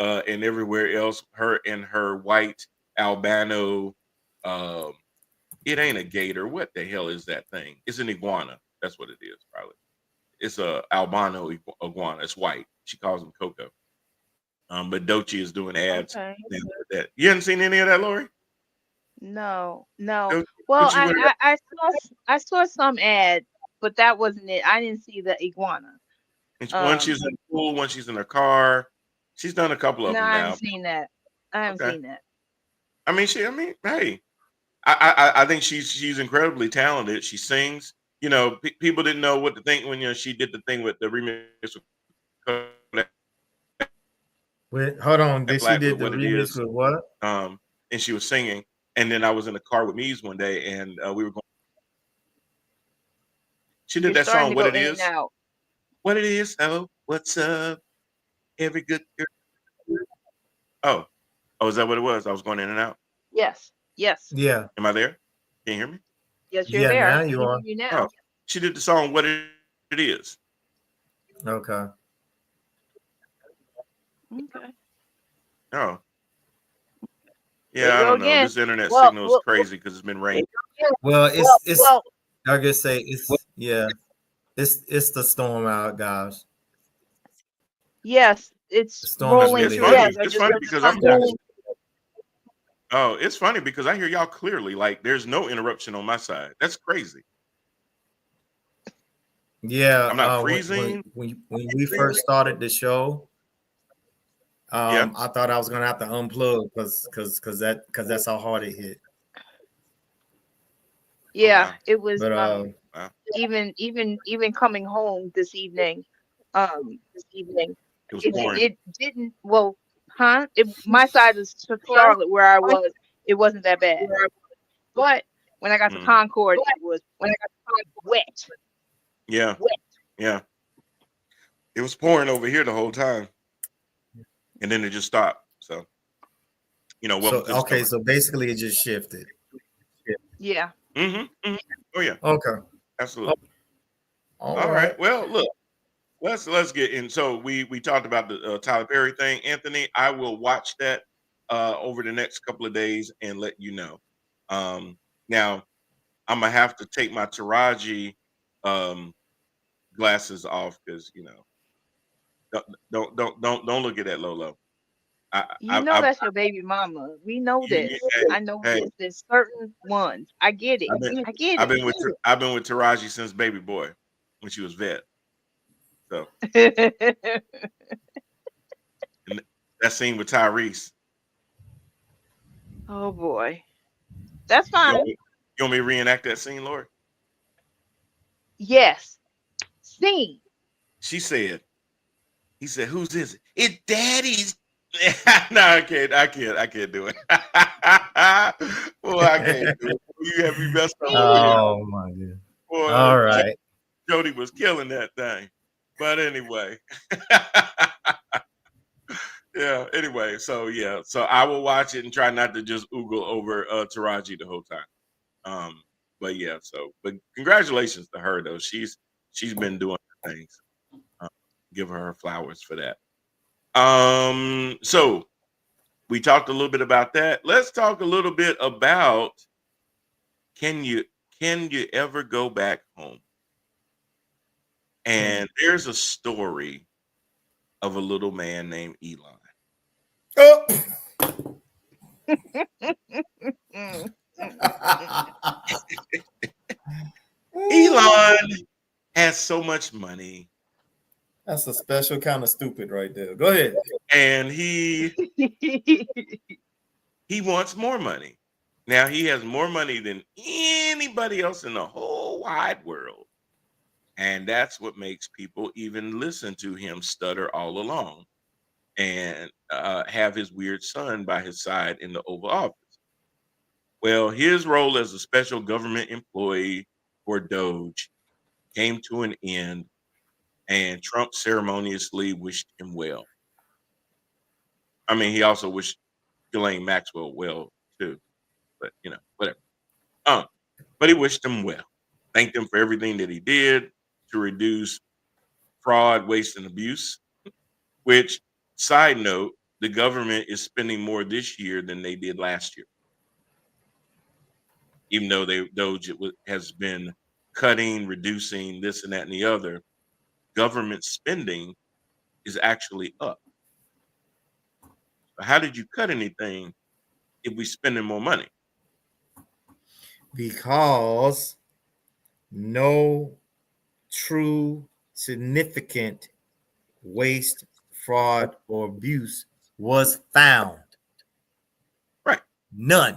and everywhere else. Her and her white albino, it ain't a gator. What the hell is that thing? It's an iguana. That's what it is, probably. It's a albino iguana. It's white. She calls him Coco. But Doechii is doing ads. Okay. That. You haven't seen any of that, Lori? No. Well, I saw some ad, but that wasn't it. I didn't see the iguana. One she's in the pool, one she's in her car. She's done a couple of them now. I haven't seen that. I mean, hey, I think she's incredibly talented. She sings. You know, people didn't know what to think when she did the thing with the remix. Wait, hold on. Did she did the remix with what? And she was singing, and then I was in the car with Mies one day, and we were going. She did that song. What it is? What it is? Oh, what's up? Every good girl. Oh, is that what it was? I was going in and out. Yes. Yeah. Am I there? Can you hear me? Yes, you're there. Now you are. You now. Oh, she did the song. What it is? Okay. Oh, There you Yeah, I go don't know. again. This internet Well, signal is well, crazy because it's been raining. Well, it's well, I guess say it's the storm out, guys. yes, The it's storm is rolling It's really through here. funny. heavy. 'Cause I It's just funny heard the because I'm. thunder. Oh, it's funny because I hear y'all clearly. Like, there's no interruption on my side. That's crazy. Yeah, I'm not when freezing. when we first started the show, Yeah. I thought I was gonna have to unplug because that's how hard it hit. Oh Yeah, wow. it was But Wow. even coming home this evening. It was It pouring. it didn't well, huh? My side of Charlotte where I was, it wasn't that bad. But when I got to Mm. Concord, it was wet. Yeah. Yeah. It was pouring over here the whole time, and then it just stopped. So, welcome so to the okay, summer. so basically it just shifted. Yeah. Mm-hmm. Oh yeah, Okay. absolutely. All All right. right. Well, look, let's get in. So we talked about the Tyler Perry thing, Anthony. I will watch that over the next couple of days and let you know. Now I'm gonna have to take my Taraji um, glasses off because don't don't look at that Lolo. You know I that's your baby mama. We know this. hey, I know hey, this. There's certain ones. I get it. I've been I get I've been with I've been with Taraji since baby boy when she was vet. So it. and that scene with Tyrese. Oh boy. That's You want fine. me, you want me to reenact that scene, Lord? Yes. Scene. She said, he said, who's this? It's daddy's. No, I can't do it. Boy, I can't do it. You have me messed up over here. Oh my god. Boy, All right. Jody was killing that thing. But anyway. Yeah, anyway, so yeah. So I will watch it and try not to just oogle over Taraji the whole time. But yeah, but congratulations to her though. She's been doing things. Uh, give her flowers for that. So we talked a little bit about that. Let's talk a little bit about can you ever go back home? And there's a story of a little man named Elon. Oh. Mm. Elon has so much money That's a special kind of stupid right there. Go ahead. and he wants more money. Now he has more money than anybody else in the whole wide world. And that's what makes people even listen to him stutter all along and have his weird son by his side in the Oval Office. Well, his role as a special government employee for Doge came to an end, and Trump ceremoniously wished him well. I mean, he also wished Ghislaine Maxwell well too, but whatever. Um, but he wished him well, thanked him for everything that he did to reduce fraud, waste, and abuse. Which, side note, the government is spending more this year than they did last year, even though Doge has been cutting, reducing this and that and the other. Government spending is actually up. How did you cut anything if we spending more money? Because no true significant waste, fraud, or abuse was found. Right. None.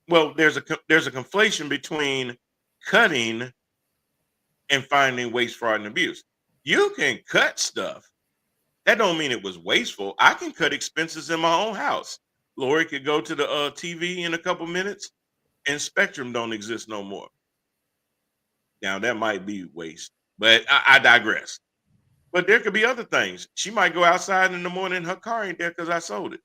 Well, there's a conflation between cutting and finding waste, fraud, and abuse. You can cut stuff. That don't mean it was wasteful. I can cut expenses in my own house. Lori could go to the TV in a couple minutes, and Spectrum don't exist no more. Now that might be waste, but I digress. But there could be other things. She might go outside in the morning, her car ain't there because I sold it.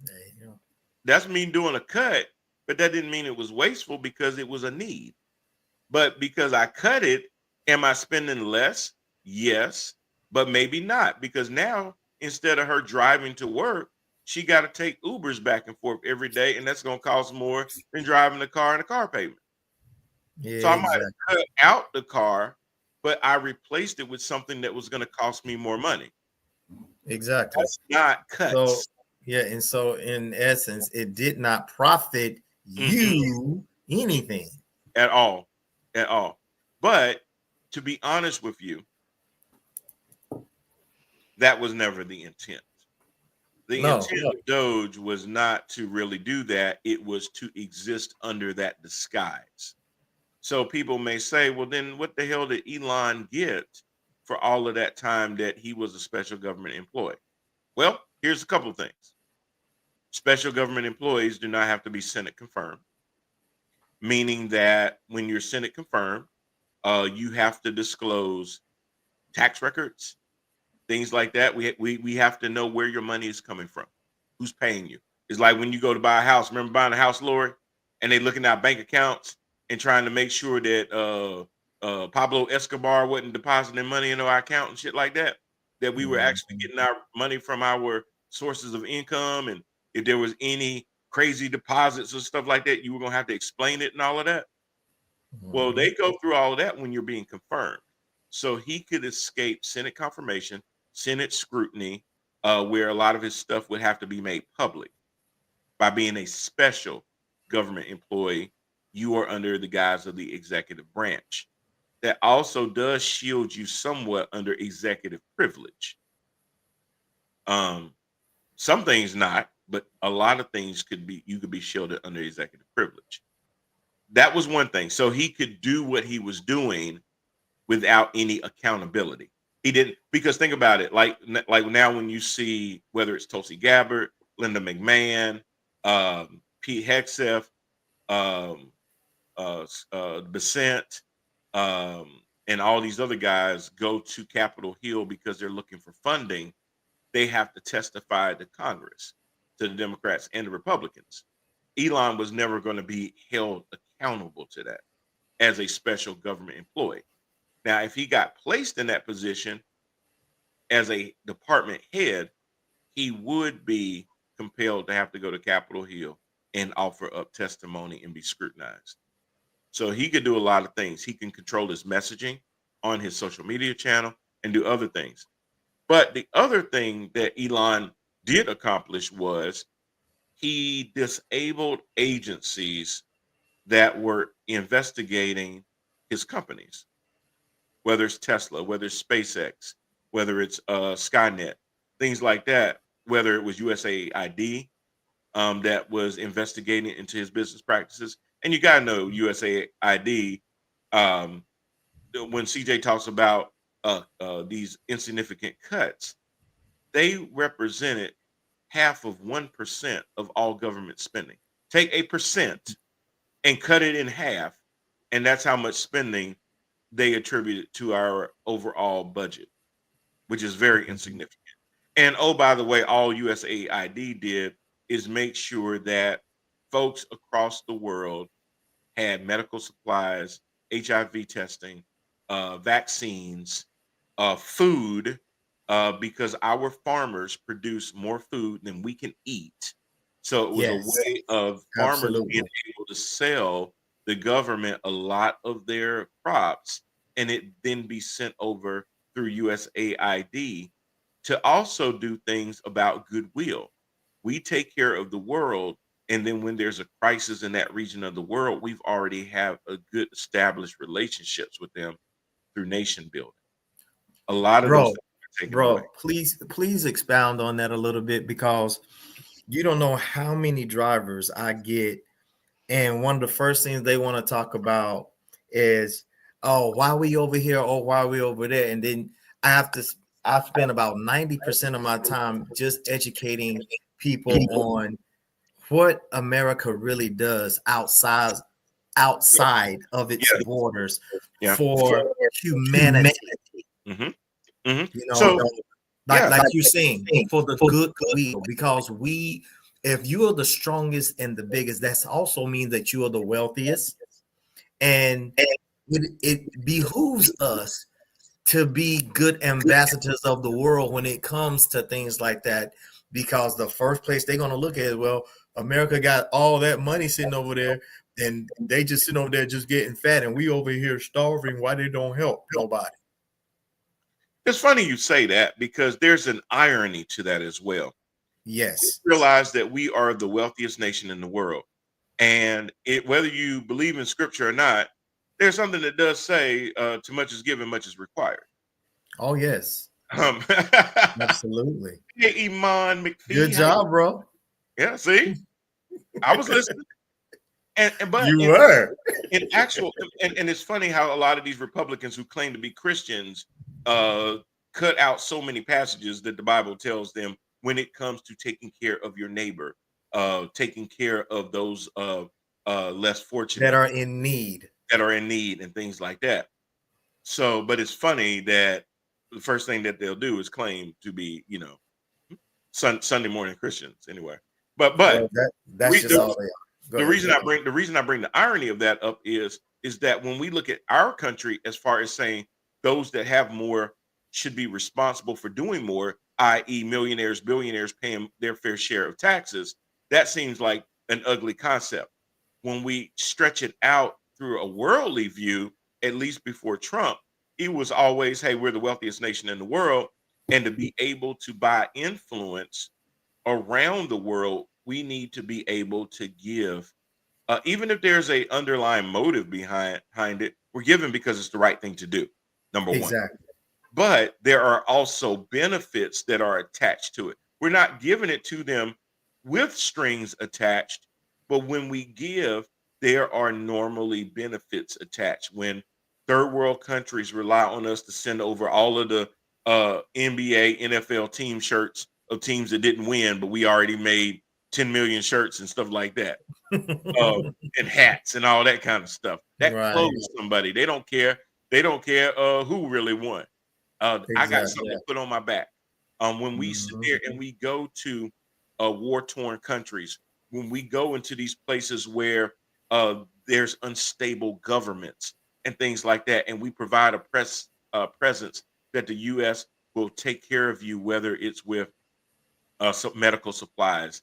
There you go. That's me doing a cut, but that didn't mean it was wasteful because it was a need. But because I cut it, am I spending less? Yes, but maybe not, because now instead of her driving to work, she got to take Ubers back and forth every day, and that's going to cost more than driving the car in a car payment. Yeah, So I might exactly. have cut out the car, but I replaced it with something that was going to cost me more money. Exactly. That's not So cuts. yeah, and so in essence, it did not profit Mm-mm. you anything. At all. At all. But to be honest with you, that was never the intent. The No, intent of Doge was not to really do that. It was to exist under that disguise. So people may say, well, then what the hell did Elon get for all of that time that he was a special government employee? Well, here's a couple of things. Special government employees do not have to be Senate confirmed, meaning that when you're Senate confirmed, you have to disclose tax records, things like that. We have to know where your money is coming from, who's paying you. It's like when you go to buy a house. Remember buying a house, Lori, and they looking at bank accounts and trying to make sure that Pablo Escobar wasn't depositing money into our account and shit like that. That we were actually getting our money from our sources of income, and if there was any crazy deposits or stuff like that, you were gonna have to explain it and all of that. Well, they go through all of that when you're being confirmed. So he could escape Senate confirmation, Senate scrutiny, where a lot of his stuff would have to be made public. By being a special government employee, you are under the guise of the executive branch. That also does shield you somewhat under executive privilege. Some things not, but a lot of things you could be shielded under executive privilege. That was one thing. So he could do what he was doing without any accountability. He didn't, because think about it, like now when you see whether it's Tulsi Gabbard, Linda McMahon, Pete Hegseth, Besant, and all these other guys go to Capitol Hill because they're looking for funding, they have to testify to Congress, to the Democrats and the Republicans. Elon was never going to be held accountable to that as a special government employee. Now, if he got placed in that position as a department head, he would be compelled to have to go to Capitol Hill and offer up testimony and be scrutinized. So he could do a lot of things. He can control his messaging on his social media channel and do other things. But the other thing that Elon did accomplish was he disabled agencies that were investigating his companies, whether it's Tesla, whether it's SpaceX, whether it's Skynet, things like that, whether it was USAID that was investigating into his business practices. And you got to know USAID, when CJ talks about these insignificant cuts, they represented half of 1% of all government spending. Take a percent and cut it in half, and that's how much spending they attributed to our overall budget, which is very insignificant. And oh, by the way, all USAID did is make sure that folks across the world had medical supplies, HIV testing, vaccines, food, because our farmers produce more food than we can eat. So it was a yes, way of farmers being absolutely. able to sell the government a lot of their crops, and it then be sent over through USAID to also do things about goodwill. We take care of the world, and then when there's a crisis in that region of the world, we've already have a good established relationships with them through nation building. A lot of those Bro, things are taken away. please expound on that a little bit, because you don't know how many drivers I get, and one of the first things they want to talk about is, oh, why we over here, or why we over there, and then I spend about 90% of my time just educating people on what America really does outside of its Yeah, borders yeah. for humanity. Hmm. Hmm. You know, So like yeah, like you're saying, for the goodwill, because if you are the strongest and the biggest, that's also means that you are the wealthiest, and it behooves us to be good ambassadors of the world when it comes to things like that, because the first place they're going to look at is, well, America got all that money sitting over there, and they just sitting over there just getting fat, and we over here starving. Why they don't help nobody? It's funny you say that, because there's an irony to that as well. Yes. Realize that we are the wealthiest nation in the world, and whether you believe in scripture or not, there's something that does say, "Too much is given, much is required." Oh yes. Um, Absolutely. Hey, Iman McPhee, Good job, bro. Yeah, see, I was listening, but You were. in actual, and it's funny how a lot of these Republicans who claim to be Christians cut out so many passages that the Bible tells them when it comes to taking care of your neighbor, taking care of those less fortunate That are in need. And things like that. So, but it's funny that the first thing that they'll do is claim to be, Sunday morning Christians anyway. But Well, that's just all they are. the reason I bring the irony of that up is that when we look at our country as far as saying those that have more should be responsible for doing more, i.e., millionaires, billionaires paying their fair share of taxes, that seems like an ugly concept. When we stretch it out through a worldly view, at least before Trump, it was always, hey, we're the wealthiest nation in the world. And to be able to buy influence around the world, we need to be able to give, even if there's a underlying motive behind it, we're giving because it's the right thing to do, number one. Exactly. But there are also benefits that are attached to it. We're not giving it to them with strings attached, but when we give, there are normally benefits attached. When third world countries rely on us to send over all of the NBA, NFL team shirts of teams that didn't win, but we already made 10 million shirts and stuff like that, and hats and all that kind of stuff. That Right. clothes somebody. They don't care. They don't care who really won. I got something to put on my back. When we sit there and we go to war-torn countries, when we go into these places where there's unstable governments and things like that, and we provide a presence that the U.S. will take care of you, whether it's with some medical supplies,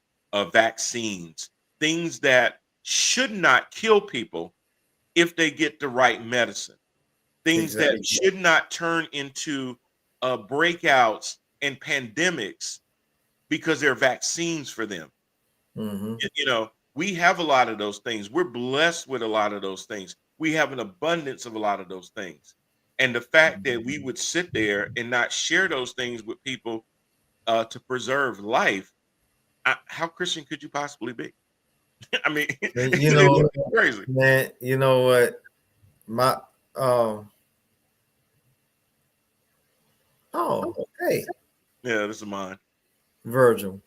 vaccines, things that should not kill people if they get the right medicine. Things that should not turn into breakouts and pandemics because there are vaccines for them. We have a lot of those things. We're blessed with a lot of those things. We have an abundance of a lot of those things. And the fact that we would sit there and not share those things with people to preserve life, how Christian could you possibly be? I mean, it's crazy. Man, you know what? My hey. Yeah, this is mine. Virgil.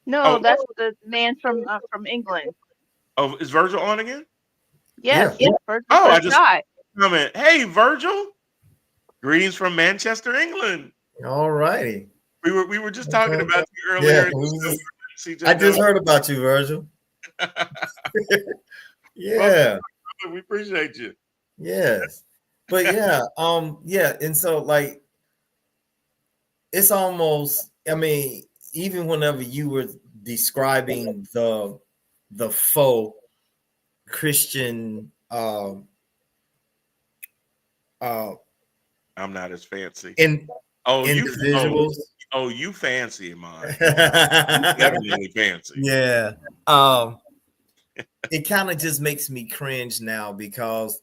No, that's the man from England. Oh, is Virgil on again? Yes. Yeah. Virgil I just died. comment. Hey, Virgil. Greetings from Manchester, England. All righty. We were just talking about you earlier. I just heard about you, Virgil. Yeah. We appreciate you. Yes. But and so like it's almost, I mean, even whenever you were describing the faux Christian I'm not as fancy. Individuals. You fancy, man. Definitely fancy. Yeah. It kind of just makes me cringe now because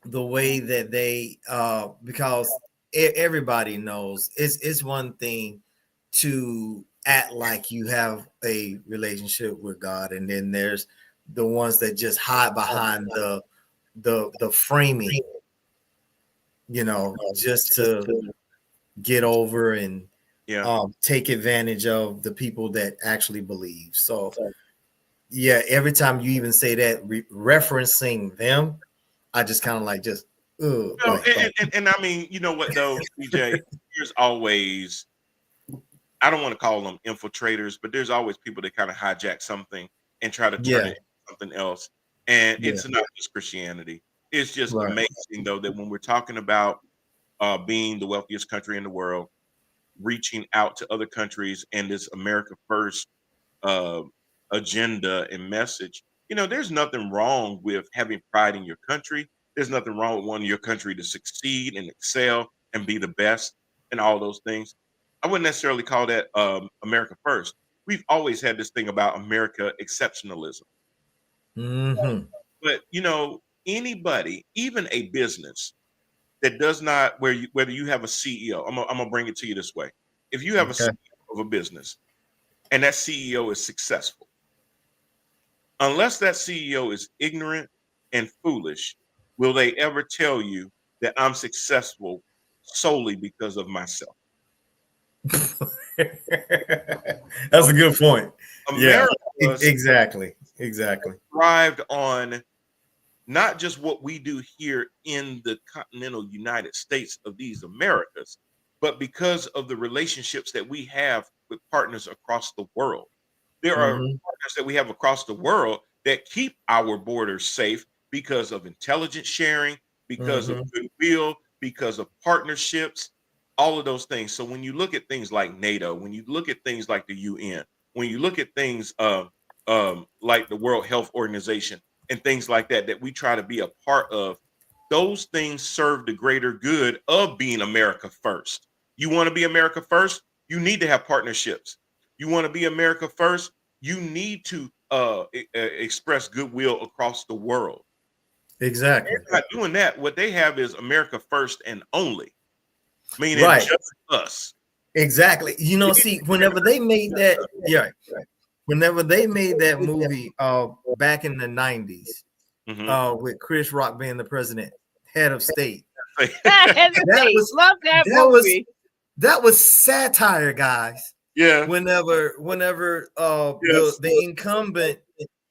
the way that they because everybody knows it's one thing to act like you have a relationship with God, and then there's the ones that just hide behind the framing, just to get over and take advantage of the people that actually believe. So every time you even say that, referencing them, I just kind of like just and I mean, you know what though, CJ, there's always, I don't want to call them infiltrators, but there's always people that kind of hijack something and try to turn it into something else. And it's not just Christianity. It's just amazing though that when we're talking about being the wealthiest country in the world, reaching out to other countries, and this America First uh, agenda and message. There's nothing wrong with having pride in your country. There's nothing wrong with wanting your country to succeed and excel and be the best and all those things. I wouldn't necessarily call that America First. We've always had this thing about America exceptionalism. Mm-hmm. But anybody, even a business that does not, whether you have a CEO, I'm gonna bring it to you this way. If you have a Okay. CEO of a business and that CEO is successful, unless that CEO is ignorant and foolish, will they ever tell you that I'm successful solely because of myself? That's a good point. Yeah, America exactly. thrived on not just what we do here in the continental United States of these Americas, but because of the relationships that we have with partners across the world. There are Mm-hmm. partners that we have across the world that keep our borders safe because of intelligence sharing, because of Mm-hmm. goodwill, because of partnerships, all of those things. So when you look at things like NATO, when you look at things like the UN, when you look at things like the World Health Organization and things like that, that we try to be a part of, those things serve the greater good of being America first. You want to be America first, you need to have partnerships. You want to be America first, you need to express goodwill across the world. Exactly. They're not doing that. What they have is America first and only, meaning Right. just us. Exactly. See, whenever they made that, yeah, whenever they made that movie back in the 90s, Mhm. with Chris Rock being the president, head of state. Hesitate. was Love that that was movie. that was satire, guys. Yeah. Whenever Yes. the incumbent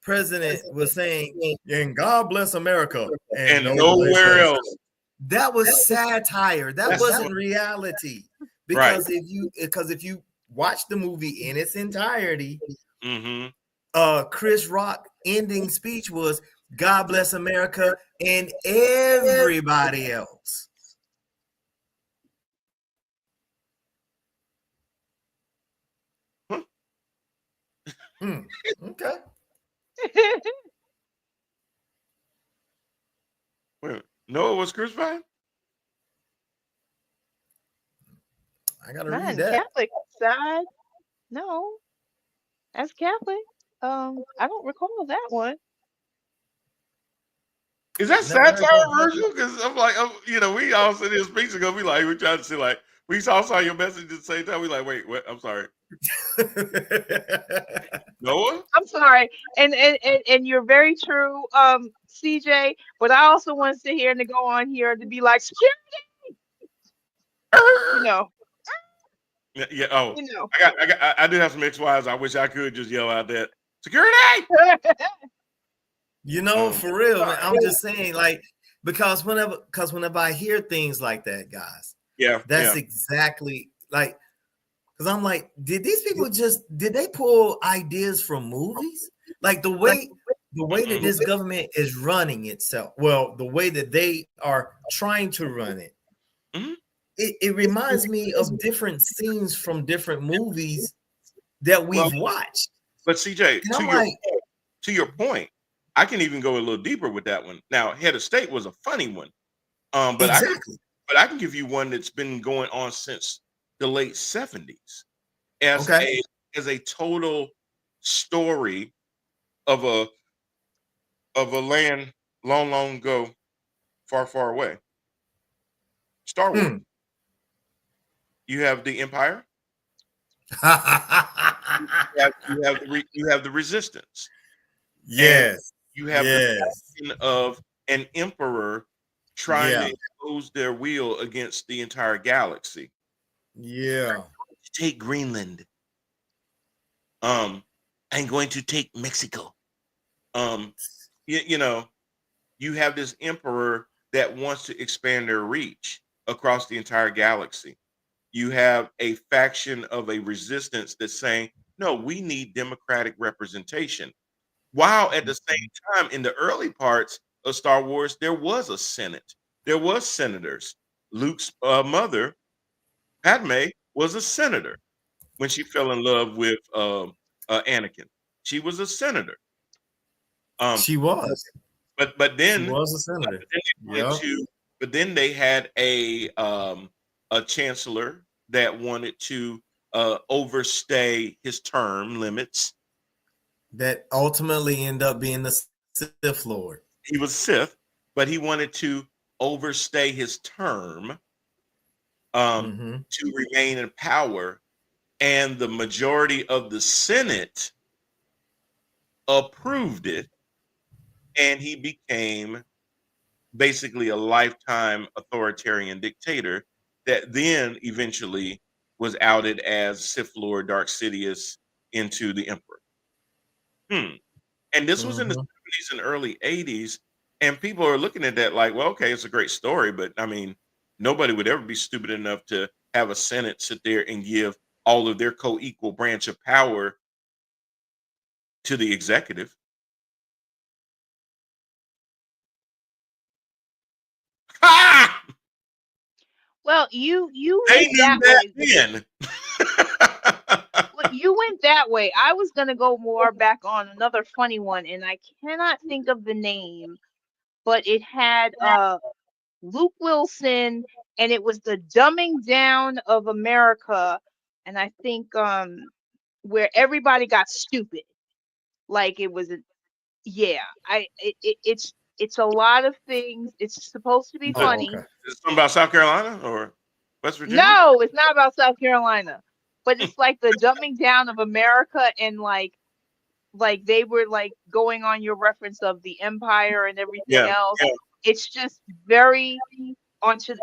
president was saying, and God bless America, and And nowhere nowhere. else. That was satire. That That's wasn't reality. Right. Because if you watch the movie in its entirety, Mm-hmm. Chris Rock ending speech was God bless America and everybody else. Huh? Okay. Wait, Noah was crucified? I gotta Not read on the that. Catholic side. No, as Catholic, I don't recall that one. Is that Never heard satire that. version? Because I'm like, we all said this speech ago. We trying to see like we all saw your message at the same time. We like, wait, what? I'm sorry, Noah. I'm sorry, and you're very true, CJ. But I also want to sit here and to go on here to be like, security, you know, Yeah, yeah. Oh, you know. I do have some ex-wives. I wish I could just yell out that security. For real, man. Sorry. I'm just saying, like, because whenever I hear things like that, guys, Yeah, that's yeah. exactly like, because I'm like, did these people did they pull ideas from movies? Like the way that this government is running itself, well, the way that they are trying to run it, Mhm. it reminds me of different scenes from different movies that Well, we've watched. but CJ, And I'm like, to your point, I can even go a little deeper with that one. Now, Head of State was a funny one, but exactly. I can give you one that's been going on since the late '70s as Okay. a total story of a land long, long ago, far, far away. Star Wars. You have the Empire. You have the Resistance. And Yes. you have the faction of an emperor trying to impose their will against the entire galaxy. Yeah. Take Greenland. I'm going to take Mexico. You have this emperor that wants to expand their reach across the entire galaxy. You have a faction of a resistance that's saying, no, we need democratic representation. While at the same time, in the early parts of Star Wars, there was a Senate, there was senators Luke's mother, Padme, was a senator when she fell in love with Anakin. She was a senator. Um, She was. but She then, was a senator. they wanted Yep. to. But then they had a chancellor that wanted to overstay his term limits. That ultimately ended up being the Sith Lord. He was Sith, but he wanted to overstay his term Mm-hmm. to remain in power, and the majority of the Senate approved it, and he became basically a lifetime authoritarian dictator that then eventually was outed as Sith Lord Dark Sidious into the Emperor. And this was in the Mm-hmm. 70s and early 80s, and people are looking at that like, well, okay, it's a great story, but I mean, nobody would ever be stupid enough to have a Senate sit there and give all of their co-equal branch of power to the executive. Ha! Well, you They went knew that that way. then. Well, you went that way. I was gonna go more back on another funny one, and I cannot think of the name, but it had Luke Wilson, and it was the dumbing down of America, and I think where everybody got stupid. Like it was a yeah. It's a lot of things. It's supposed to be Oh, Oh, funny. okay. is it something about South Carolina or West Virginia? No, it's not about South Carolina, but it's like the dumbing down of America, and like they were like going on your reference of the empire and everything Yeah, else. yeah. It's just very onto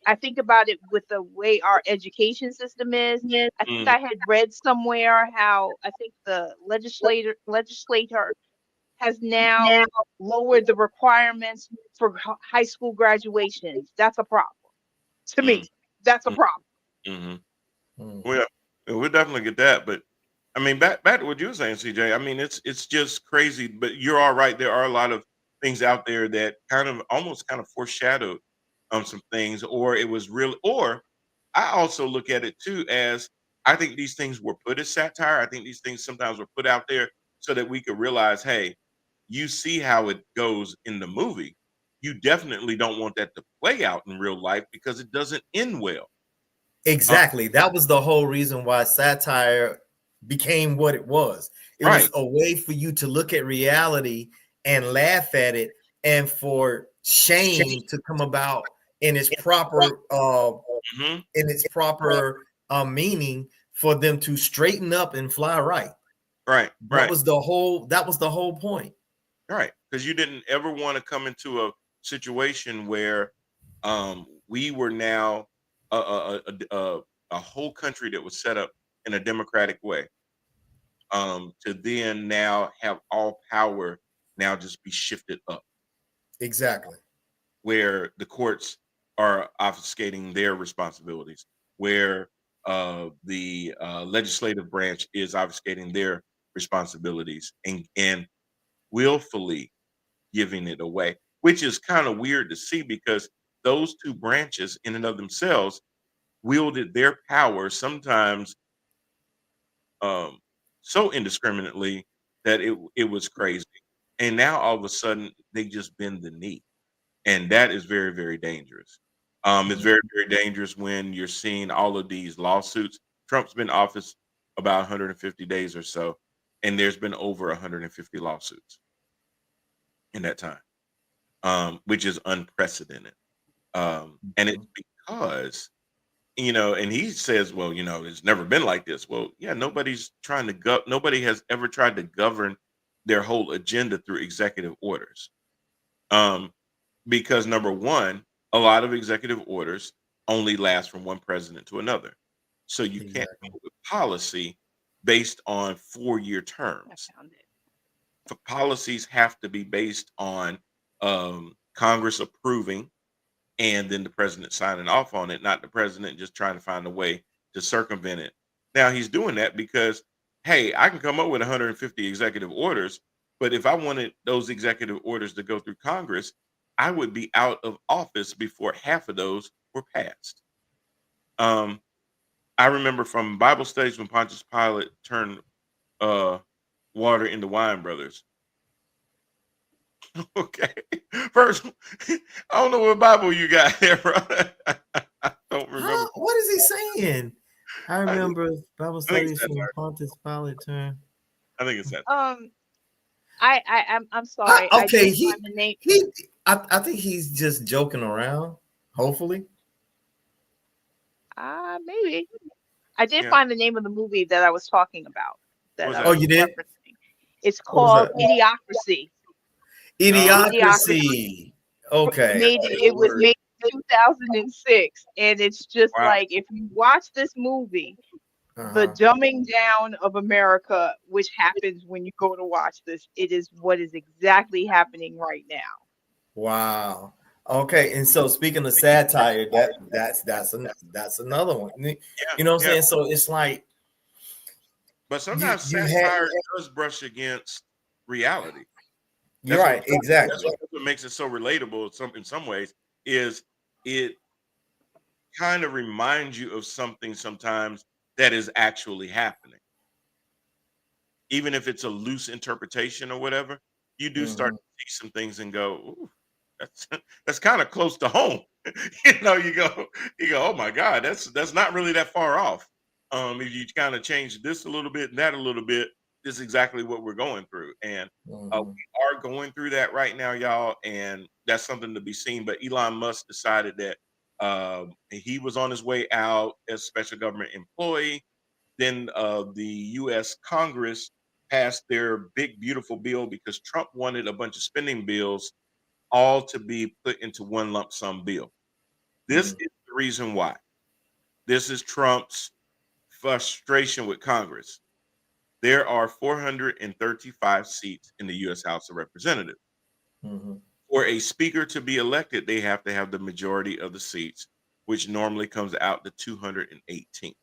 I think about it with the way our education system is. I think Mhm. I had read somewhere how I think the legislator has now lowered the requirements for high school graduations. That's a problem to Mhm. me. That's a problem. Mhm. Mm. Well, yeah, we'll definitely get that. But I mean, back to what you were saying, CJ. I mean, it's just crazy. But you're all right. There are a lot of things out there that kind of almost kind of foreshadowed some things, or it was real. Or I also look at it too as I think these things were put as satire. I think these things sometimes were put out there so that we could realize, hey, you see how it goes in the movie. You definitely don't want that to play out in real life because it doesn't end well. Uh, Exactly. That was the whole reason why satire became what it was. It was right. a way for you to look at reality and laugh at it, and for shame to come about in its proper Hmm. meaning, for them to straighten up and fly right. Right. That Right. was the whole point. Right. Because you didn't ever want to come into a situation where we were now a whole country that was set up in a democratic way, to then now have all power now just be shifted up, Exactly. where the courts are obfuscating their responsibilities, where the legislative branch is obfuscating their responsibilities and willfully giving it away, which is kind of weird to see because those two branches in and of themselves wielded their power sometimes um, so indiscriminately that it was crazy. And now all of a sudden they just bend the knee. And that is very, very dangerous. It's Mm. very, very dangerous when you're seeing all of these lawsuits. Trump's been in office about 150 days or so, and there's been over 150 lawsuits in that time, which is unprecedented. And it's because, and he says, well, it's never been like this. Well, yeah, nobody's trying to nobody has ever tried to govern their whole agenda through executive orders. Um, because number one, a lot of executive orders only last from one president to another. So you can't come Exactly. up with policy based on 4-year I terms. found it. Policies have to be based on Congress approving and then the president signing off on it, not the president just trying to find a way to circumvent it. Now he's doing that because, hey, I can come up with 150 executive orders, but if I wanted those executive orders to go through Congress, I would be out of office before half of those were passed. I remember from Bible studies when Pontius Pilate turned water into wine, brothers. Okay. First, I don't know what Bible you got there, bro. I don't remember. Huh? What is he saying? I I, remember Bible I think it's studies that from dark. Pontius Pilate turn. I think it's that. I'm sorry. I Okay, did find the name. I think he's just joking around. Hopefully, Maybe I did Yeah. find the name of the movie that I was talking about. What That was I that? oh, was you did. referencing. It's What was called that? Idiocracy. Oh, Idiocracy. Idiocracy. Okay. Made it was word. made in 2006, and it's just Wow. like if you watch this movie, the Uh-huh. dumbing down of America, which happens when you go to watch this, it is what is exactly happening right now. Wow. Okay. And so speaking of satire, that's another one. Yeah. You know what I'm Yeah. saying? So it's like But you sometimes you had satire does brush against reality. you're That's what right, exactly. that's what makes it so relatable. In some ways, is it kind of reminds you of something sometimes that is actually happening, even if it's a loose interpretation or whatever. You do start Hmm. to see some things and go, "Ooh, that's that's kind of close to home." You go, "Oh my God, that's not really that far off." If you kind of change this a little bit and that a little bit, this is exactly what we're going through, and Hmm. we are going through that right now, y'all, and that's something to be seen. But Elon Musk decided that he was on his way out as special government employee. Then the U.S. Congress passed their big, beautiful bill because Trump wanted a bunch of spending bills all to be put into one lump sum bill. This Hmm. is the reason why. This is Trump's frustration with Congress. There are 435 seats in the U.S. House of Representatives. Hmm. For a speaker to be elected, they have to have the majority of the seats, which normally comes out to 218,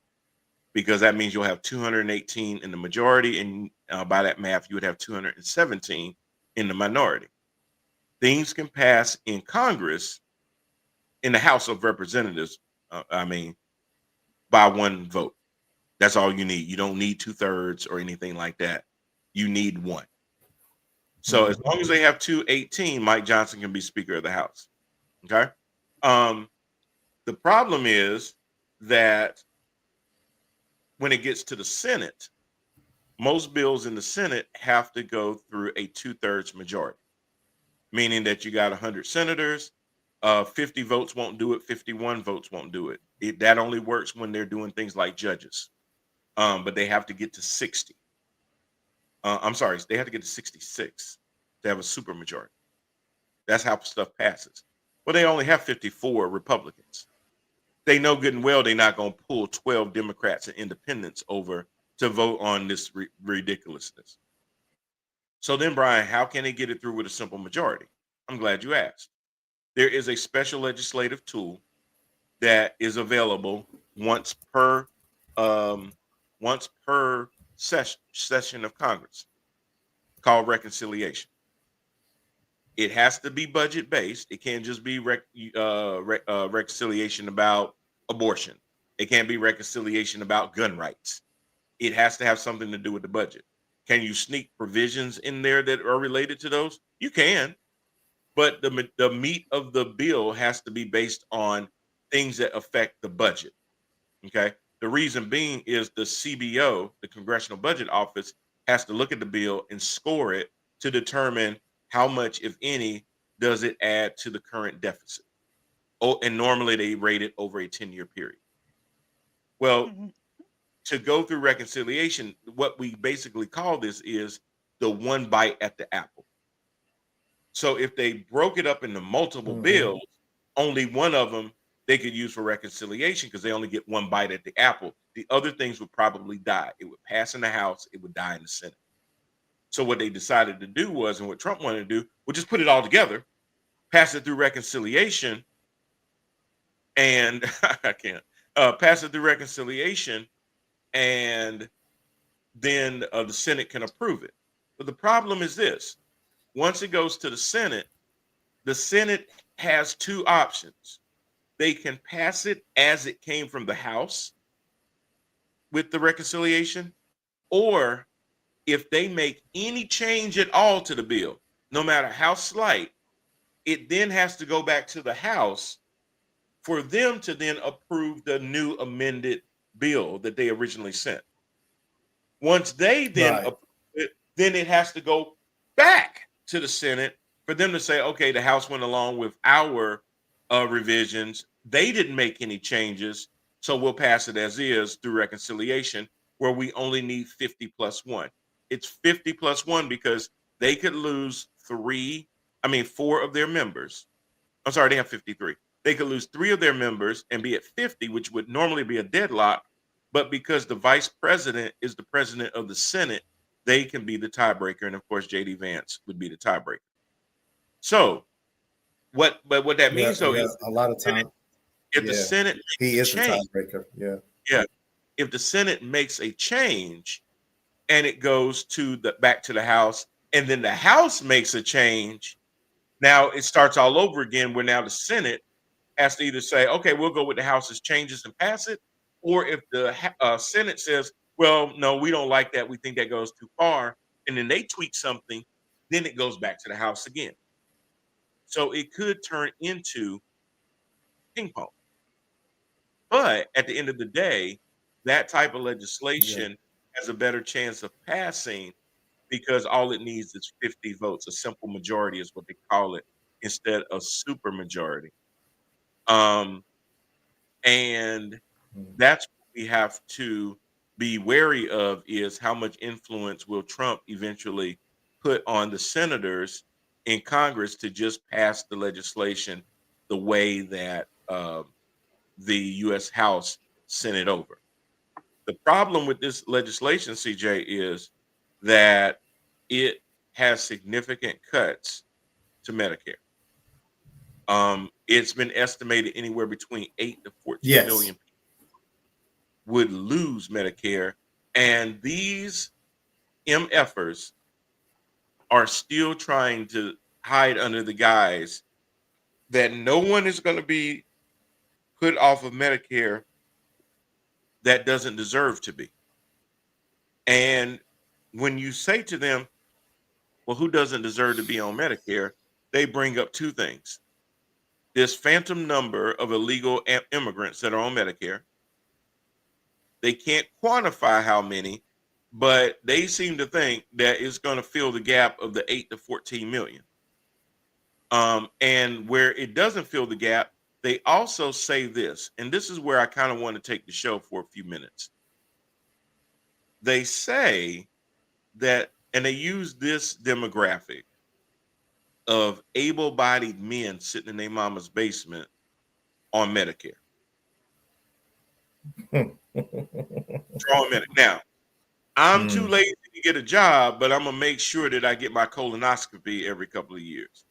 because that means you'll have 218 in the majority, and by that math, you would have 217 in the minority. Things can pass in Congress, in the House of Representatives, I mean, by one vote. That's all you need. You don't need 2/3 or anything like that. You need one. So as Hmm. long as they have 218, Mike Johnson can be Speaker of the House. Okay. Um, the problem is that when it gets to the Senate, most bills in the Senate have to go through a 2/3 majority, meaning that you got 100 senators. 50 votes won't do it. 51 votes won't do it. That only works when they're doing things like judges. But they have to get to 60. I'm sorry, they have to get to 66 to have a supermajority. That's how stuff passes. Well, they only have 54 Republicans. They know good and well they're not going to pull 12 Democrats and independents over to vote on this ridiculousness. So then, Brian, how can they get it through with a simple majority? I'm glad you asked. There is a special legislative tool that is available once per um, session of Congress, called reconciliation. It has to be budget based. It can't just be reconciliation about abortion. It can't be reconciliation about gun rights. It has to have something to do with the budget. Can you sneak provisions in there that are related to those? You can, but the meat of the bill has to be based on things that affect the budget. Okay. The reason being is the CBO, the Congressional Budget Office, has to look at the bill and score it to determine how much, if any, does it add to the current deficit. Oh, and normally they rate it over a 10-year period. Well, Mhm. to go through reconciliation, what we basically call this is the one bite at the apple. So if they broke it up into multiple Hmm. bills, only one of them they could use for reconciliation because they only get one bite at the apple. The other things would probably die. It would pass in the House, it would die in the Senate. So what they decided to do was, and what Trump wanted to do, was just put it all together, pass it through reconciliation, and I can't pass it through reconciliation, and then the Senate can approve it. But the problem is this: once it goes to the Senate has two options. they can pass it as it came from the House with the reconciliation, or if they make any change at all to the bill, no matter how slight, it then has to go back to the House for them to then approve the new amended bill that they originally sent. Once they then Right. approve it, then it has to go back to the Senate for them to say, okay, the House went along with our revisions. They didn't make any changes, so we'll pass it as is through reconciliation, where we only need 50 plus one. It's 50 plus one because they could lose four of their members. I'm sorry, they have 53. They could lose 3 of their members and be at 50, which would normally be a deadlock. But because the vice president is the president of the Senate, they can be the tiebreaker. And of course, JD Vance would be the tiebreaker. So what that Yeah, means though yeah. is A lot of times, if the yeah, Senate he makes is a the change, tiebreaker. Yeah. yeah, if the Senate makes a change and it goes to the back to the House, and then the House makes a change, now it starts all over again where now the Senate has to either say, okay, we'll go with the House's changes and pass it, or if the Senate says, well, no, we don't like that, we think that goes too far, and then they tweak something, then it goes back to the House again. So it could turn into ping pong. But at the end of the day, that type of Yeah. legislation has a better chance of passing because all it needs is 50 votes. A simple majority is what they call it instead of super majority. Um, and Mhm. that's what we have to be wary of is how much influence will Trump eventually put on the senators in Congress to just pass the legislation the way that the U.S. House sent it over. The problem with this legislation, CJ, is that it has significant cuts to Medicare. It's been estimated anywhere between 8 to 14 Yes. million would lose Medicare. And these MFers are still trying to hide under the guise that no one is going to be put off of Medicare that doesn't deserve to be. And when you say to them, well, who doesn't deserve to be on Medicare? They bring up 2 things. This phantom number of illegal immigrants that are on Medicare. They can't quantify how many, but they seem to think that it's going to fill the gap of the 8 to 14 million. And where it doesn't fill the gap, they also say this, and this is where I kind of want to take the show for a few minutes. They say that, and they use this demographic of able-bodied men sitting in their mama's basement on Medicare. Now, I'm too Mm. lazy to get a job, but I'm gonna make sure that I get my colonoscopy every couple of years.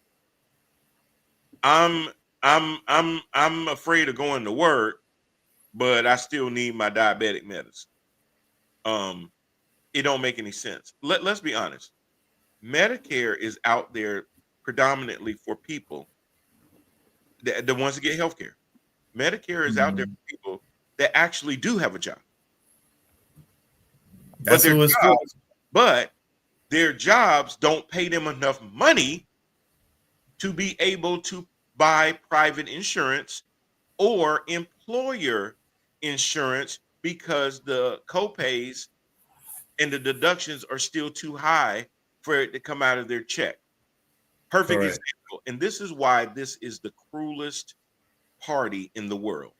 I'm afraid of going to work, but I still need my diabetic medicine. It don't make any sense. Let's be honest. Medicare is out there predominantly for people, the ones that get health care. Medicare is out there Mhm. for people that actually do have a job. But That's who it's for. but their jobs don't pay them enough money to be able to buy private insurance or employer insurance because the copays and the deductions are still too high for it to come out of their check. Perfect Correct. example. And this is why this is the cruelest party in the world.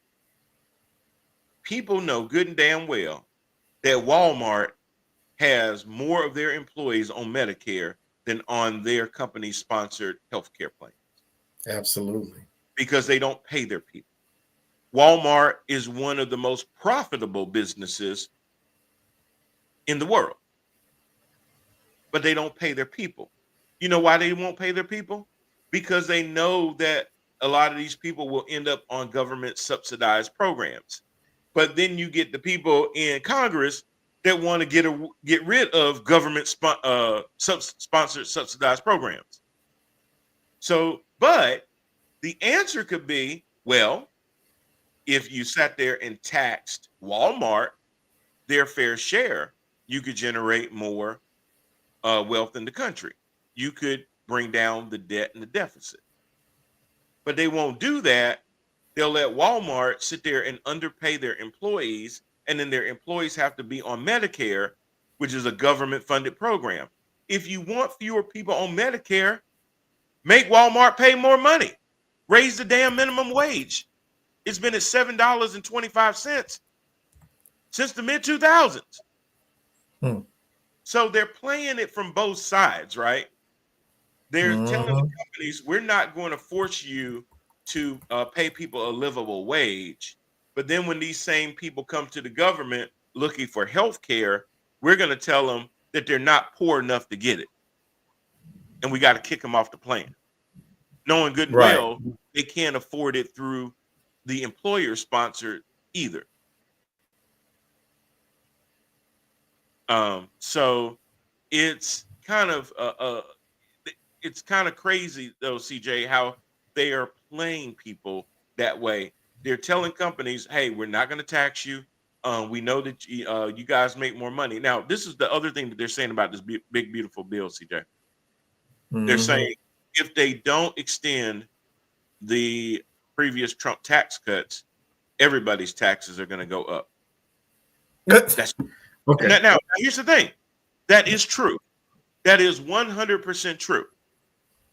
People know good and damn well that Walmart has more of their employees on Medicare than on their company sponsored healthcare plan Absolutely. because they don't pay their people. Walmart is one of the most profitable businesses in the world, but they don't pay their people. You know why they won't pay their people? Because they know that a lot of these people will end up on government subsidized programs. But then you get the people in Congress that want to get rid of government sponsored subsidized programs. So, but the answer could be, well, if you sat there and taxed Walmart their fair share, you could generate more wealth in the country. You could bring down the debt and the deficit. But they won't do that. They'll let Walmart sit there and underpay their employees, and then their employees have to be on Medicare, which is a government funded program. If you want fewer people on Medicare, make Walmart pay more money. Raise the damn minimum wage. It's been at $7.25 since the mid 2000s. So they're playing it from both sides, right? They're telling the companies, we're not going to force you to pay people a livable wage. But then when these same people come to the government looking for health care, we're going to tell them that they're not poor enough to get it. And we got to kick them off the plan, knowing good and well they can't afford it through the employer sponsored either. So it's kind of crazy though, CJ, how they are playing people that way. They're telling companies, "Hey, we're not going to tax you. We know that you guys make more money." Now, this is the other thing that they're saying about this big beautiful bill, CJ. They're saying if they don't extend the previous Trump tax cuts, everybody's taxes are going to go up. That's okay. Now, here's the thing. That is true. That is 100% true.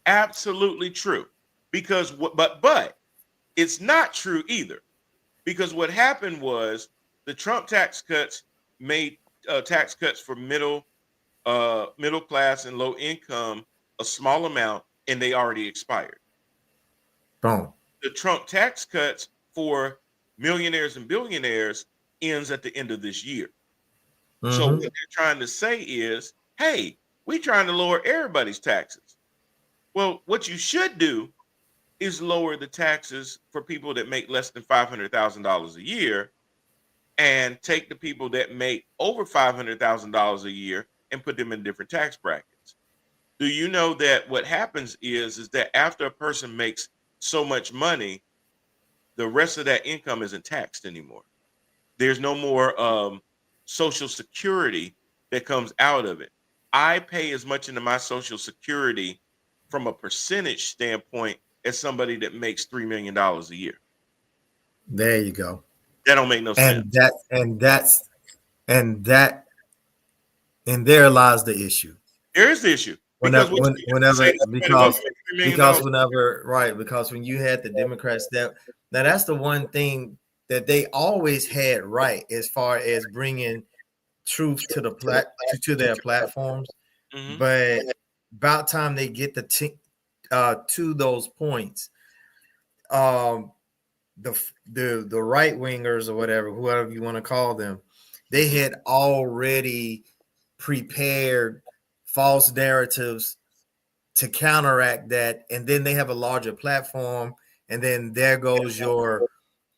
Absolutely true. Because but it's not true either. Because what happened was the Trump tax cuts made tax cuts for middle class and low income a small amount, and they already expired. Boom. The Trump tax cuts for millionaires and billionaires ends at the end of this year. So what they're trying to say is, hey, we're trying to lower everybody's taxes. Well, what you should do is lower the taxes for people that make less than $500,000 a year and take the people that make over $500,000 a year and put them in different tax brackets. Do you know that what happens is that after a person makes so much money, the rest of that income isn't taxed anymore? There's no more Social Security that comes out of it. I pay as much into my Social Security from a percentage standpoint as somebody that makes $3 million a year. There you go. That don't make no sense. And there lies the issue. There is the issue. Because when you had the Democrats that's the one thing that they always had right as far as bringing truth to their platforms. But about time they get to those points, the right wingers or whoever you want to call them, they had already prepared false narratives to counteract that, and then they have a larger platform, and then there goes your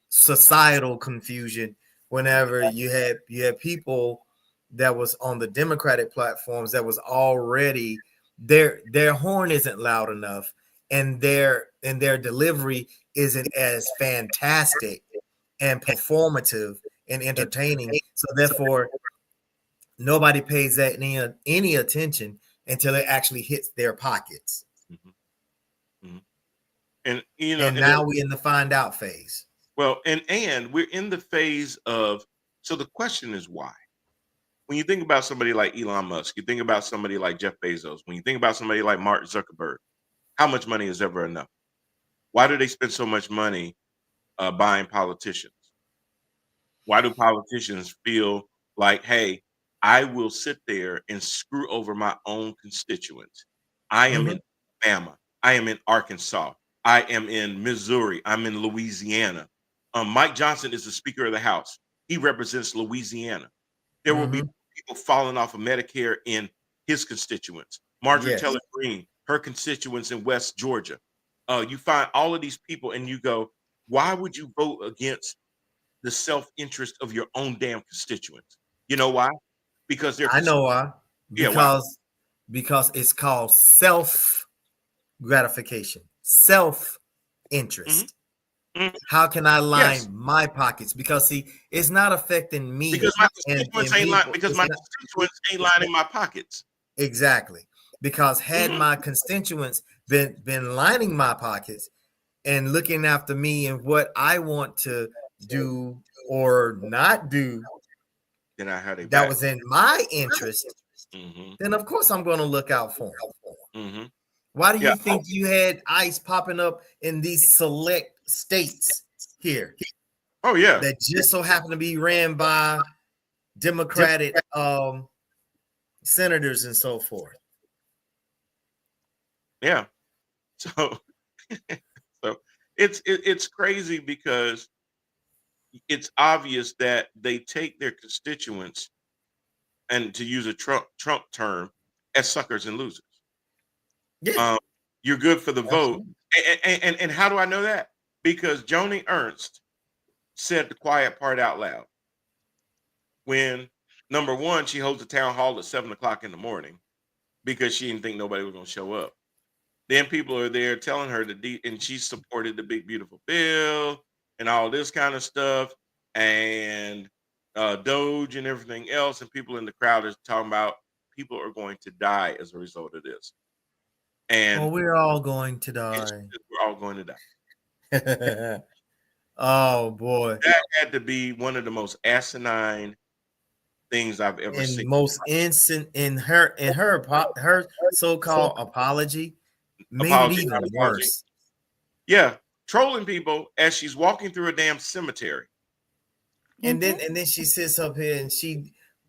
societal confusion. Whenever you had people that was on the Democratic platforms that was already their horn isn't loud enough, and their delivery isn't as fantastic and performative and entertaining. So therefore, nobody pays that any attention until it actually hits their pockets. And now we're in the find out phase. Well, and we're in the phase of, so the question is why? When you think about somebody like Elon Musk, you think about somebody like Jeff Bezos, when you think about somebody like Mark Zuckerberg, how much money is ever enough? Why do they spend so much money buying politicians? Why do politicians feel like, hey, I will sit there and screw over my own constituents? I am in Alabama. I am in Arkansas. I am in Missouri. I'm in Louisiana. Mike Johnson is the Speaker of the House. He represents Louisiana. There will be people falling off of Medicare in his constituents. Marjorie Taylor Greene, her constituents in West Georgia. You find all of these people and you go, why would you vote against the self-interest of your own damn constituents? You know why? Because they're— I know why. Because it's called self-gratification, self-interest. Mm, How can I line yes, my pockets? Because see, it's not affecting me because my and constituents ain't people. because It's my not constituents ain't lining my pockets. exactly because had Hmm. my constituents been lining my pockets and looking after me and what I want to do or not do Then I had a that back. was in my interest, Hmm. then of course I'm going to look out for them. Hmm. Why do Yeah. you think you had ICE popping up in these select states here Oh yeah. that just so happen to be ran by Democratic senators and so forth? Yeah. So so it's crazy because it's obvious that they take their constituents, and to use a Trump term, as suckers and losers. Yeah, Um, you're good for the vote, absolutely. and how do I know that? Because Joni Ernst said the quiet part out loud when number one she holds a town hall at 7 o'clock in the morning because she didn't think nobody was going to show up. Then people are there telling her and she supported the big beautiful bill and all this kind of stuff, and Doge and everything else, and people in the crowd are talking about people are going to die as a result of this, and, Well, we're all going to and she die. said, we're all going to die. Oh boy. That had to be one of the most asinine things I've ever And seen. most instant in her so-called apology made it Apology, even not apology. worse. Yeah, trolling people as she's walking through a damn cemetery. And Mm-hmm. then she sits up here and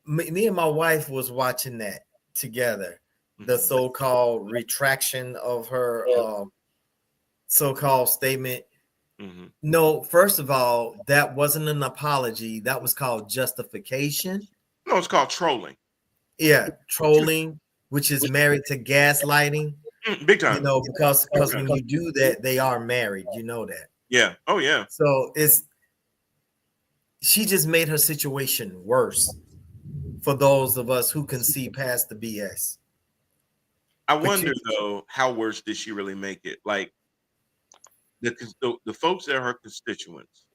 me and my wife was watching that together. The Mhm. so-called retraction of her so-called statement. Mhm. No, first of all, that wasn't an apology. That was called justification. No, it's called trolling. Yeah, trolling, which is married to gaslighting. Big time. Big Because time. when you do that, they are married. You know that. Yeah. Oh yeah. So she just made her situation worse for those of us who can see past the BS. I But wonder though, how worse did she really make it? Like the folks that are her constituents,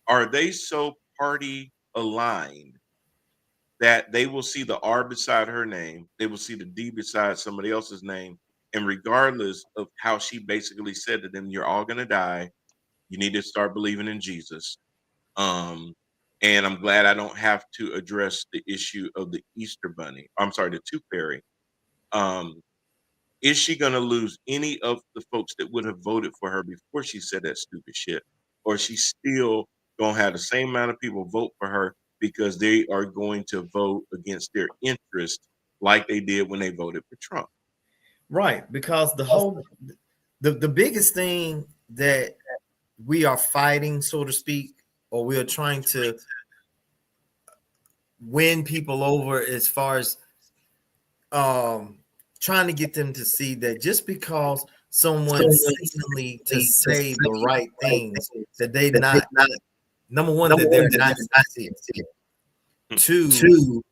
are they so party aligned that they will see the R beside her name, they will see the D beside somebody else's name, and regardless of how she basically said to them, "You're all gonna die. You need to start believing in Jesus." Um, and I'm glad I don't have to address the issue of the Easter Bunny. I'm sorry, the Tooth Fairy. Um, is she going to lose any of the folks that would have voted for her before she said that stupid shit? Or is she still going to have the same amount of people vote for her because they are going to vote against their interest like they did when they voted for Trump? right, because the biggest thing that we are fighting, so to speak, or we are trying to win people over as far as trying to get them to see that just because someone seemingly to say the right things that they not number one that they're not sincere. Hmm. Two,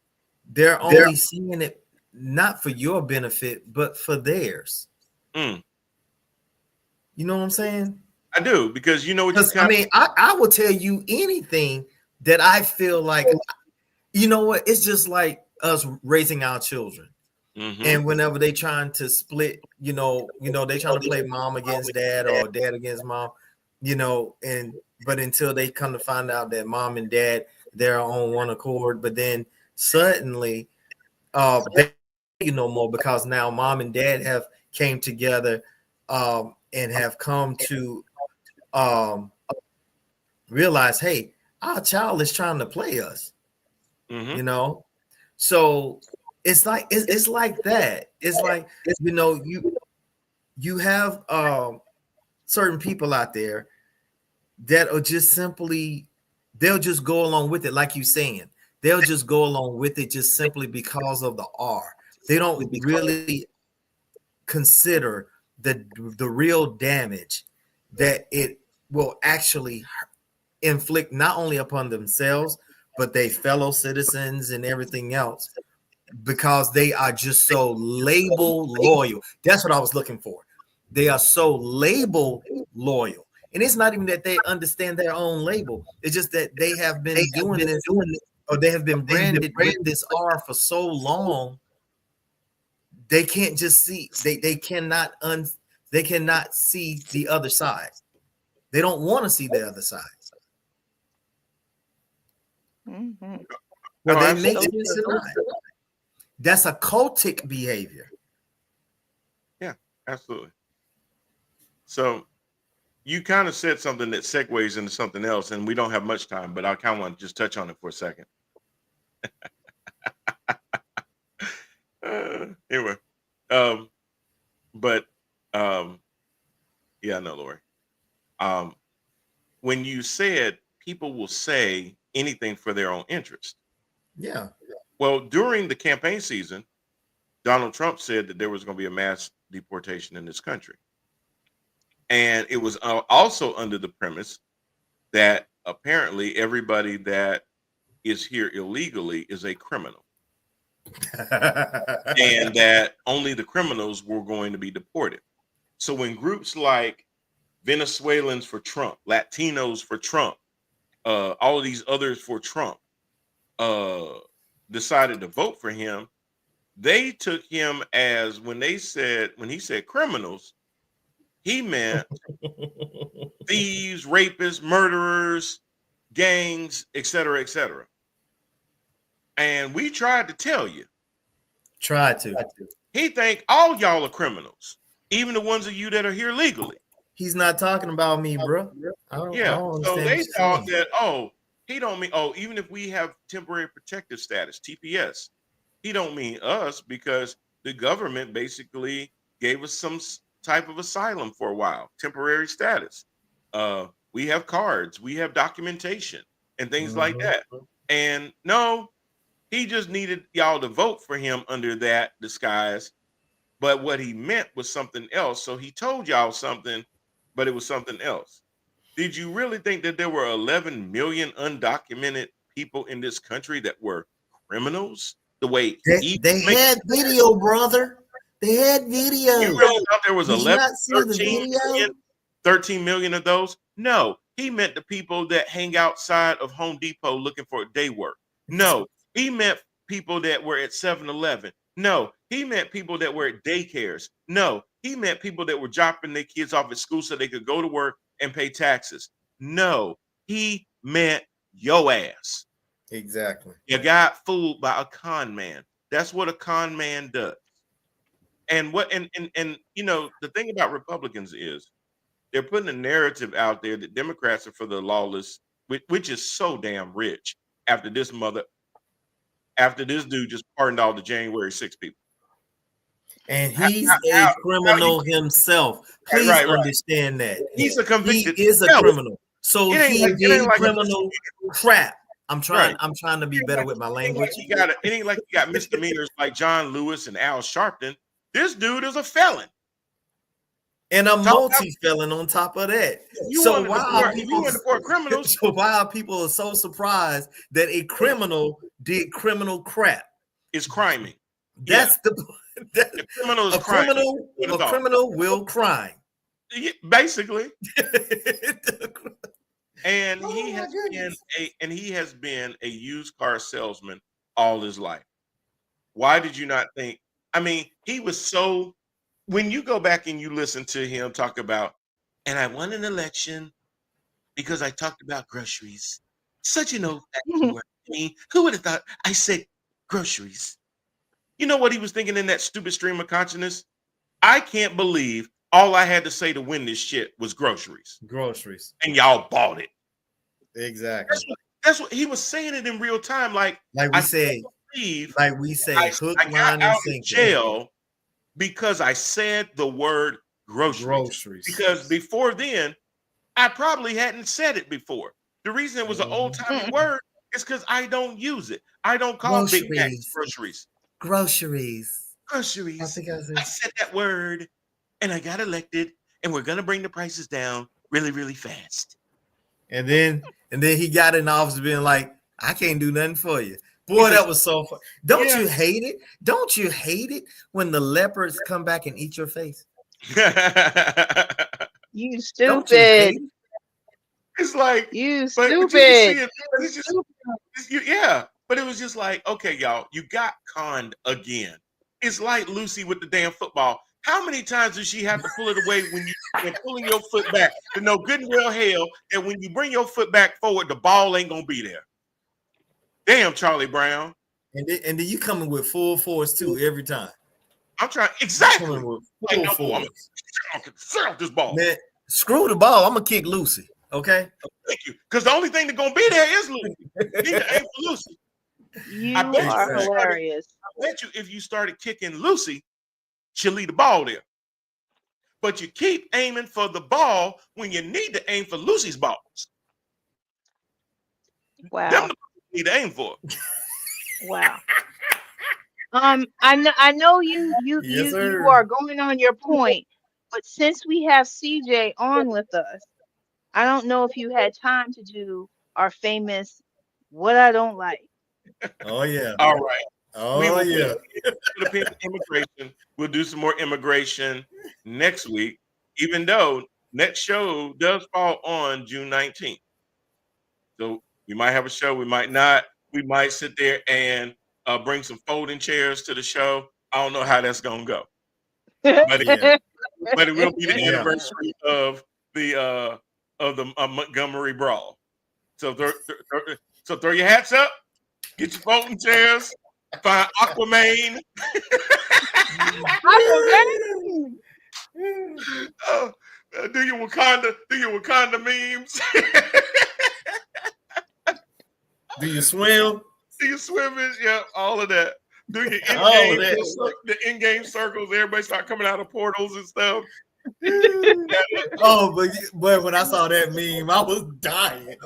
they're only seeing it not for your benefit but for theirs. Mm, You know what I'm saying? I do, because you know what you Because I kind mean, I will tell you anything that I feel like, you know what, it's just like us raising our children. of. And whenever they trying to split, they trying to play mom against dad or dad against mom, and but until they come to find out that mom and dad they're on one accord, but then suddenly they no more because now mom and dad have came together and have come to um realize, hey, our child is trying to play us, Hmm. you know. So it's like that. It's like, you have certain people out there that are just simply, they'll just go along with it, like you saying. They'll just go along with it just simply because of the R. They don't really consider the real damage that it will actually inflict not only upon themselves but their fellow citizens and everything else, because they are just so label loyal. That's what I was looking for. They are so label loyal. And it's not even that they understand their own label. It's just that they have been doing this, or they have been branded with this R for so long. They can't just see. They cannot see the other side. They don't want to see the other side. Mm-hmm. Well, they make So sense or not. That's a cultic behavior. Yeah, absolutely. So you kind of said something that segues into something else, and we don't have much time, but I kind of want to just touch on it for a second. Anyway, but yeah, no, Lori. When you said people will say anything for their own interest. Yeah. Well, during the campaign season, Donald Trump said that there was going to be a mass deportation in this country. And it was also under the premise that apparently everybody that is here illegally is a criminal. And that only the criminals were going to be deported. So when groups like Venezuelans for Trump, Latinos for Trump, all of these others for Trump decided to vote for him, they took him as when he said criminals, he meant thieves, rapists, murderers, gangs, etc., etc. And we tried to tell you. He think all y'all are criminals, even the ones of you that are here legally. He's not talking about me, bro. I don't So they understand thought that, he don't mean, even if we have temporary protective status, TPS, he don't mean us because the government basically gave us some type of asylum for a while, temporary status. We have cards, we have documentation and things like that. And no, he just needed y'all to vote for him under that disguise. But what he meant was something else. So he told y'all something, but it was something else. Did you really think that there were 11 million undocumented people in this country that were criminals? The way they had video, brother. They had video. You really thought there was 11, 13 million of those? No, he meant the people that hang outside of Home Depot looking for day work. No, he meant people that were at 7-Eleven. No, he meant people that were at daycares. No, he meant people that were dropping their kids off at school so they could go to work and pay taxes. No, he meant your ass. Exactly. You got fooled by a con man. That's what a con man does. And you know, the thing about Republicans is they're putting a narrative out there that Democrats are for the lawless, which is so damn rich after this dude just pardoned all the January 6 people. And he's a criminal himself. Please understand that. He's a convicted. He is a criminal. So he did criminal crap. I'm trying to be better with my language. It ain't like you got misdemeanors like John Lewis and Al Sharpton. This dude is a felon. And a multi-felon on top of that. So why are people so surprised that a criminal did criminal crap? It's criming. That's a criminal will crime. Yeah, basically. And he has been a used car salesman all his life. Why did you not think? I mean, he was so. When you go back and you listen to him talk about, and I won an election because I talked about groceries. Such an old-fashioned word. I mean, who would have thought I said groceries? You know what he was thinking in that stupid stream of consciousness? I can't believe all I had to say to win this shit was groceries. Groceries. And y'all bought it. Exactly. That's what he was saying it in real time. Like we say, hook, line, and sinker. Jail because I said the word groceries. Because before then, I probably hadn't said it before. The reason it was an old-timey word is because I don't use it. I don't call Big Macs groceries. Groceries. I said that word and I got elected and we're going to bring the prices down really, really fast. And then he got in office being like, I can't do nothing for you. Boy, that was so fun. Don't you hate it? Don't you hate it when the leopards come back and eat your face? You stupid. It's like, You but you can see stupid. it. But it's just, yeah. But it was just like, okay, y'all, you got conned again. It's like Lucy with the damn football. How many times does she have to pull it away when you're pulling your foot back to know good and well hell that when you bring your foot back forward, the ball ain't gonna be there? Damn, Charlie Brown. And then you coming with full force too every time. I'm trying exactly. Coming with Like, full no, force. set off this ball. Man, screw the ball. I'm gonna kick Lucy. Okay. Thank you. Because the only thing that's gonna be there is Lucy. You need to aim for Lucy. You I bet are you hilarious. I bet you if you started kicking Lucy, she'll leave the ball there. But you keep aiming for the ball when you need to aim for Lucy's balls. Wow. Them the you need to aim for. Wow. I know you Yes, you sir. are going on your point, but since we have CJ on with us, I don't know if you had time to do our famous "What I Don't Like." Oh yeah. All right. Oh yeah. Immigration. We'll do some more immigration next week, even though next show does fall on June 19th. So we might have a show, we might not. We might sit there and bring some folding chairs to the show. I don't know how that's gonna go, but Yeah. but it will be the Yeah. anniversary of the Montgomery Brawl. So throw your hats up, get your folding chairs, find Aquaman. Do your Wakanda memes. Do you swim? Do your swimming? Yeah, all of that. Do your All of in-game, that. the in-game circles. Everybody start coming out of portals and stuff. Oh, but when I saw that meme, I was dying.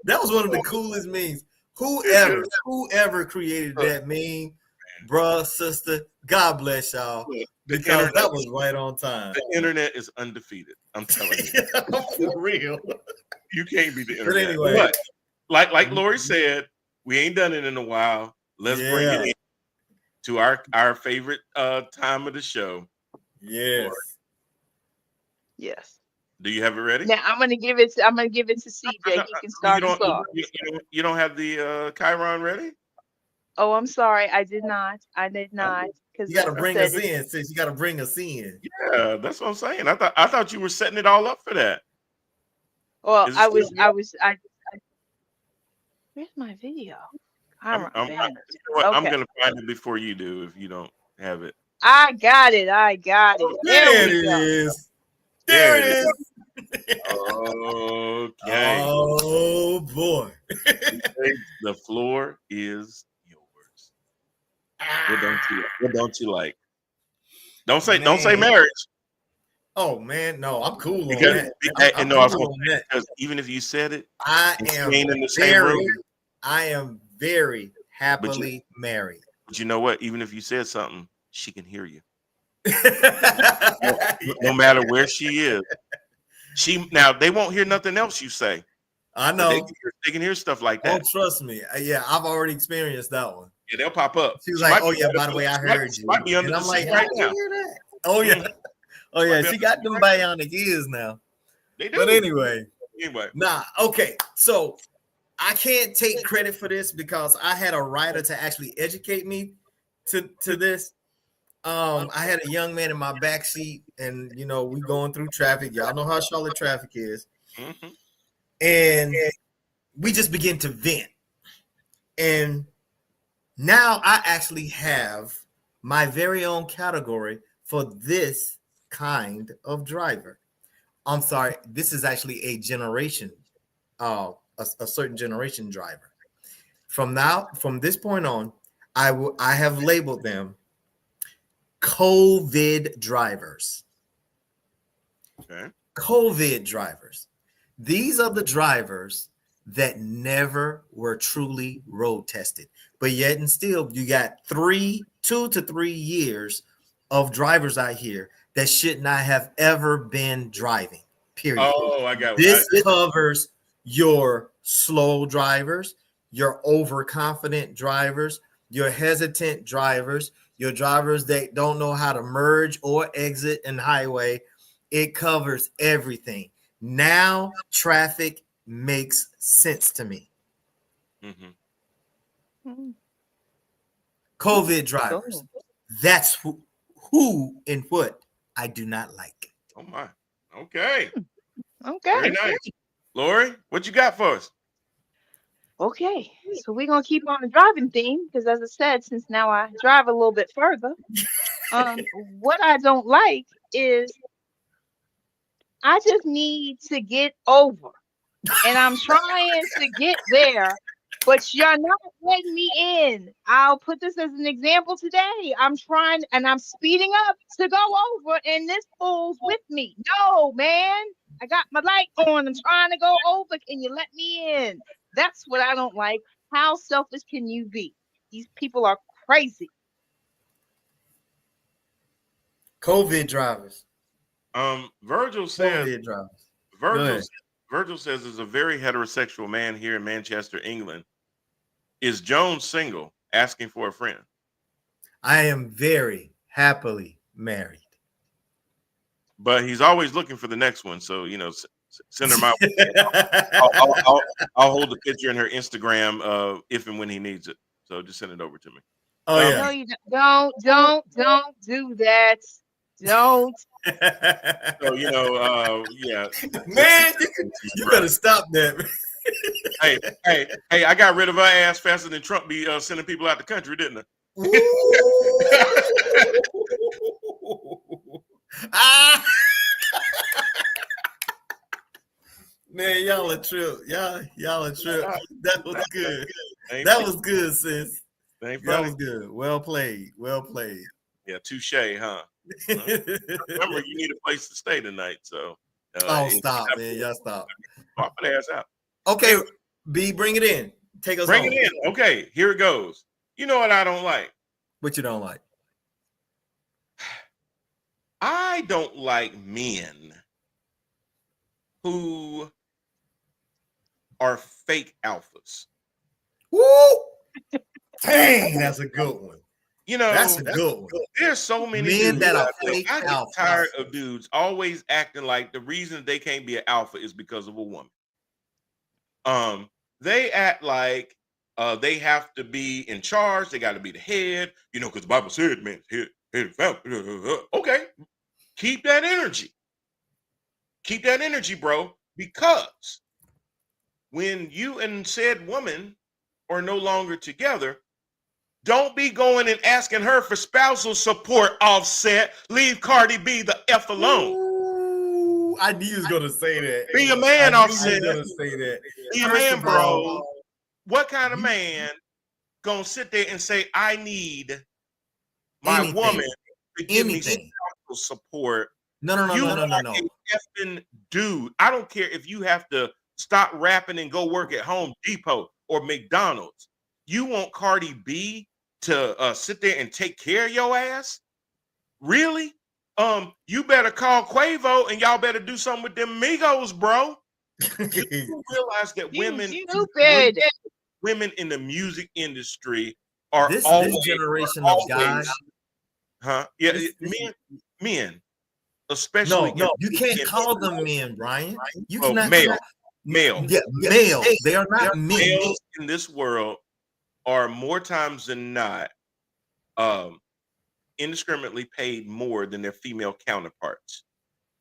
That was one of the coolest memes. Whoever created that meme, bruh, sister, God bless y'all. Because that was right on time. The internet is undefeated. I'm telling you. For real. You can't beat the But internet. anyway. But like Lori said, we ain't done it in a while. Let's bring it in to our favorite time of the show. Yes. Yes. Do you have it ready? Now I'm gonna give it to CJ. He can start us off. You don't have the Chiron ready? Oh, I'm sorry. I did not. Because You gotta bring us in, sis. You gotta bring us in. Yeah, that's what I'm saying. I thought you were setting it all up for that. Well, I was. Where's my video? I'm Okay. gonna find it before you do if you don't have it. I got it. There it is. There it is. Okay. Oh boy. The floor is yours. What don't you like? Don't say marriage. Oh man, no, I'm cool on Because, that. and no, because even if you said it, I am very happily married. But you know what? Even if you said something, she can hear you. No matter where she is. Now they won't hear nothing else you say. I know. They can hear stuff like that. Oh, trust me. Yeah, I've already experienced that one. Yeah, they'll pop up. She was like, "Oh yeah, by the way, I heard you." Might be under and I'm the like, seat right now. Hear that? Oh yeah, oh yeah. She got them bionic ears now. They do. But anyway, okay. So I can't take credit for this because I had a writer to actually educate me to this. I had a young man in my backseat, and we going through traffic. Y'all know how Charlotte traffic is, and we just begin to vent. And now I actually have my very own category for this kind of driver. I'm sorry, this is actually a generation, a certain generation driver. From this point on, I have labeled them COVID drivers. Okay. COVID drivers. These are the drivers that never were truly road tested, but yet and still you got 2 to 3 years of drivers out here that should not have ever been driving. Period. Oh, I got this covers your slow drivers, your overconfident drivers, your hesitant drivers, your drivers that don't know how to merge or exit in highway. It covers everything. Now traffic makes sense to me. Mm-hmm. Mm, COVID drivers. cool. That's who and what I do not like. Oh my. Okay. Very Okay. nice. Lori, what you got for us? Okay. So we're gonna keep on the driving theme because, as I said, since now I drive a little bit further, what I don't like is I just need to get over. And I'm trying to get there, but you're not letting me in. I'll put this as an example today. I'm trying and I'm speeding up to go over, and this fool's with me. No, man, I got my light on. I'm trying to go over. Can you let me in? That's what I don't like. How selfish can you be? These people are crazy. COVID drivers. Virgil says COVID drivers. Go Virgil ahead. Virgil says there's a very heterosexual man here in Manchester, England. Is Jones single? Asking for a friend. I am very happily married. But he's always looking for the next one. So, send her my way. I'll hold the picture in her Instagram if and when he needs it. So just send it over to me. Oh No, yeah. you don't do that. Don't. So, yeah. Man, you better stop that. Hey, I got rid of her ass faster than Trump be sending people out the country, didn't I? Ah! Man, y'all a trip. Y'all a trip. That was good. That was good, sis. Ain't That funny? was good. Well played. Well played. Yeah, touche, huh? Remember, you need a place to stay tonight, so. Oh, stop, man. Y'all stop. Pop that ass out. Okay, B, bring it in. Take us Bring home. it in. Okay, here it goes. You know what I don't like? What you don't like? I don't like men who are fake alphas. Woo! Dang, that's a good one. That's a good one. There's so many Men dudes that are out there. fake I get alphas. tired of dudes always acting like the reason they can't be an alpha is because of a woman. They act like they have to be in charge. They got to be the head, because the Bible said, man, head family. Okay, keep that energy. Keep that energy, bro, because when you and said woman are no longer together, don't be going and asking her for spousal support. Offset. Leave Cardi B the F alone. Ooh, I knew you was gonna say that. Be a man, Offset. I was gonna say that. Be a man, bro. What kind of man gonna sit there and say, I need my woman to give me spousal support? No. Effing dude. I don't care if you have to stop rapping and go work at Home Depot or McDonald's. You want Cardi B to sit there and take care of your ass? Really? You better call Quavo and y'all better do something with them Migos, bro. You realize that women in the music industry are this always generation of guys. Huh? Yeah, men. Especially no, you can't call them men, Brian. You cannot male. Yeah, male. They are not men. Males in this world are more times than not indiscriminately paid more than their female counterparts.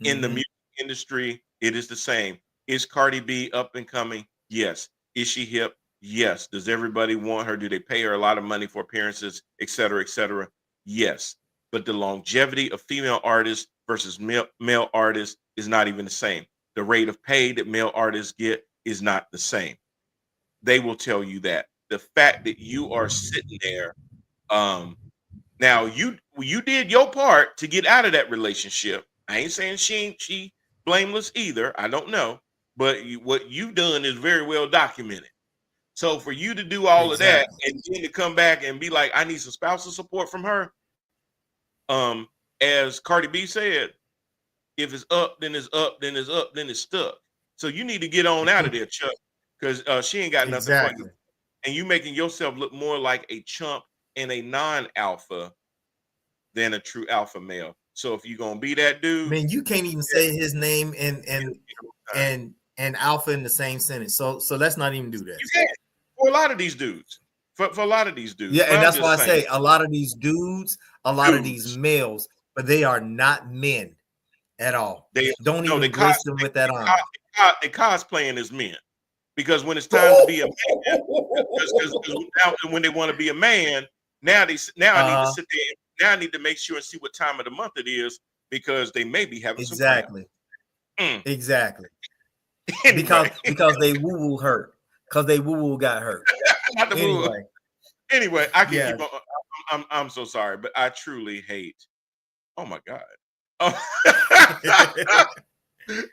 In the music industry, it is the same. Is Cardi B up and coming? Yes. Is she hip? Yes. Does everybody want her? Do they pay her a lot of money for appearances, et cetera, et cetera? Yes. But the longevity of female artists versus male artists is not even the same. The rate of pay that male artists get is not the same. They will tell you that. The fact that you are sitting there, now you did your part to get out of that relationship. I ain't saying she blameless either. I don't know, but what you've done is very well documented. So for you to do all of that and then to come back and be like, I need some spousal support from her. As Cardi B said, if it's up, then it's up, then it's up, then it's stuck. So you need to get on out of there, Chuck, because she ain't got nothing for you. And you making yourself look more like a chump and a non-alpha than a true alpha male. So if you're gonna be that dude, man, you can't even say his name and and alpha in the same sentence. So let's not even do that. You can't. For a lot of these dudes. For a lot of these dudes. Yeah, But and I'm that's just why I saying, say a lot of these dudes, a lot of these males, but they are not men at all. they Don't no, even grace them with that honor. they cosplaying as men. Because when it's time to be a man, because now when they want to be a man, now I need to sit there. Now I need to make sure and see what time of the month it is because they may be having Exactly. some crap. Exactly. Anyway. Because they woo hurt. Because they woo got hurt. Not the woo. Anyway, I can keep on. I'm so sorry, but I truly hate. Oh my God. Oh.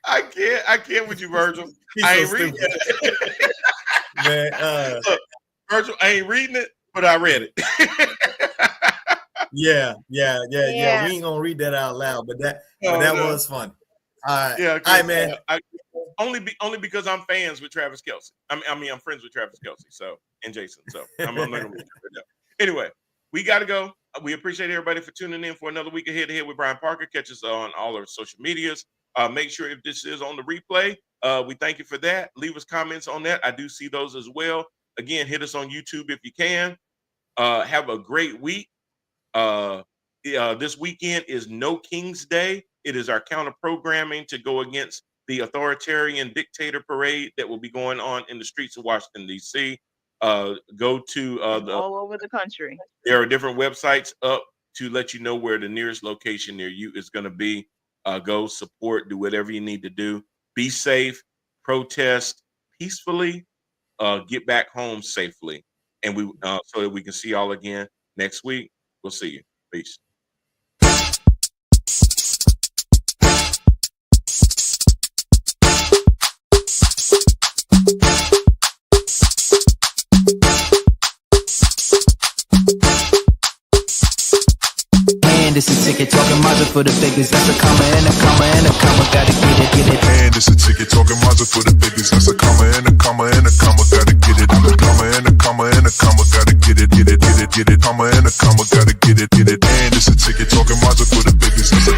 I can't with you, Virgil. I ain't reading it. Man, look, Virgil, I ain't reading it, but I read it. Yeah. We ain't gonna read that out loud, but that was fun. All right, man. Only because I'm fans with Travis Kelce. I mean, I'm friends with Travis Kelce, and Jason. So I'm not gonna read it. Anyway, we gotta go. We appreciate everybody for tuning in for another week of Head to Head with Brian Parker. Catch us on all our social medias. Make sure if this is on the replay, we thank you for that. Leave us comments on that. I do see those as well. Again, hit us on YouTube if you can. Have a great week. This weekend is No King's Day. It is our counter programming to go against the Authoritarian Dictator parade that will be going on in the streets of Washington, D.C. Go to all over the country. There are different websites up to let you know where the nearest location near you is going to be. Go support, do whatever you need to do. Be safe, protest peacefully, get back home safely. And we so that we can see y'all again next week. We'll see you. Peace. This is ticket talking Mazda for the biggest. That's a comma and a comma and a comma. Gotta get it. And it's a ticket talking Mazda for the biggest. That's a comma and a comma and a comma. Gotta get it. I'm a comma and a comma and a comma. Gotta get it. Comma and a comma. Gotta get it. And it's a ticket talking Mazda for the biggest. That's a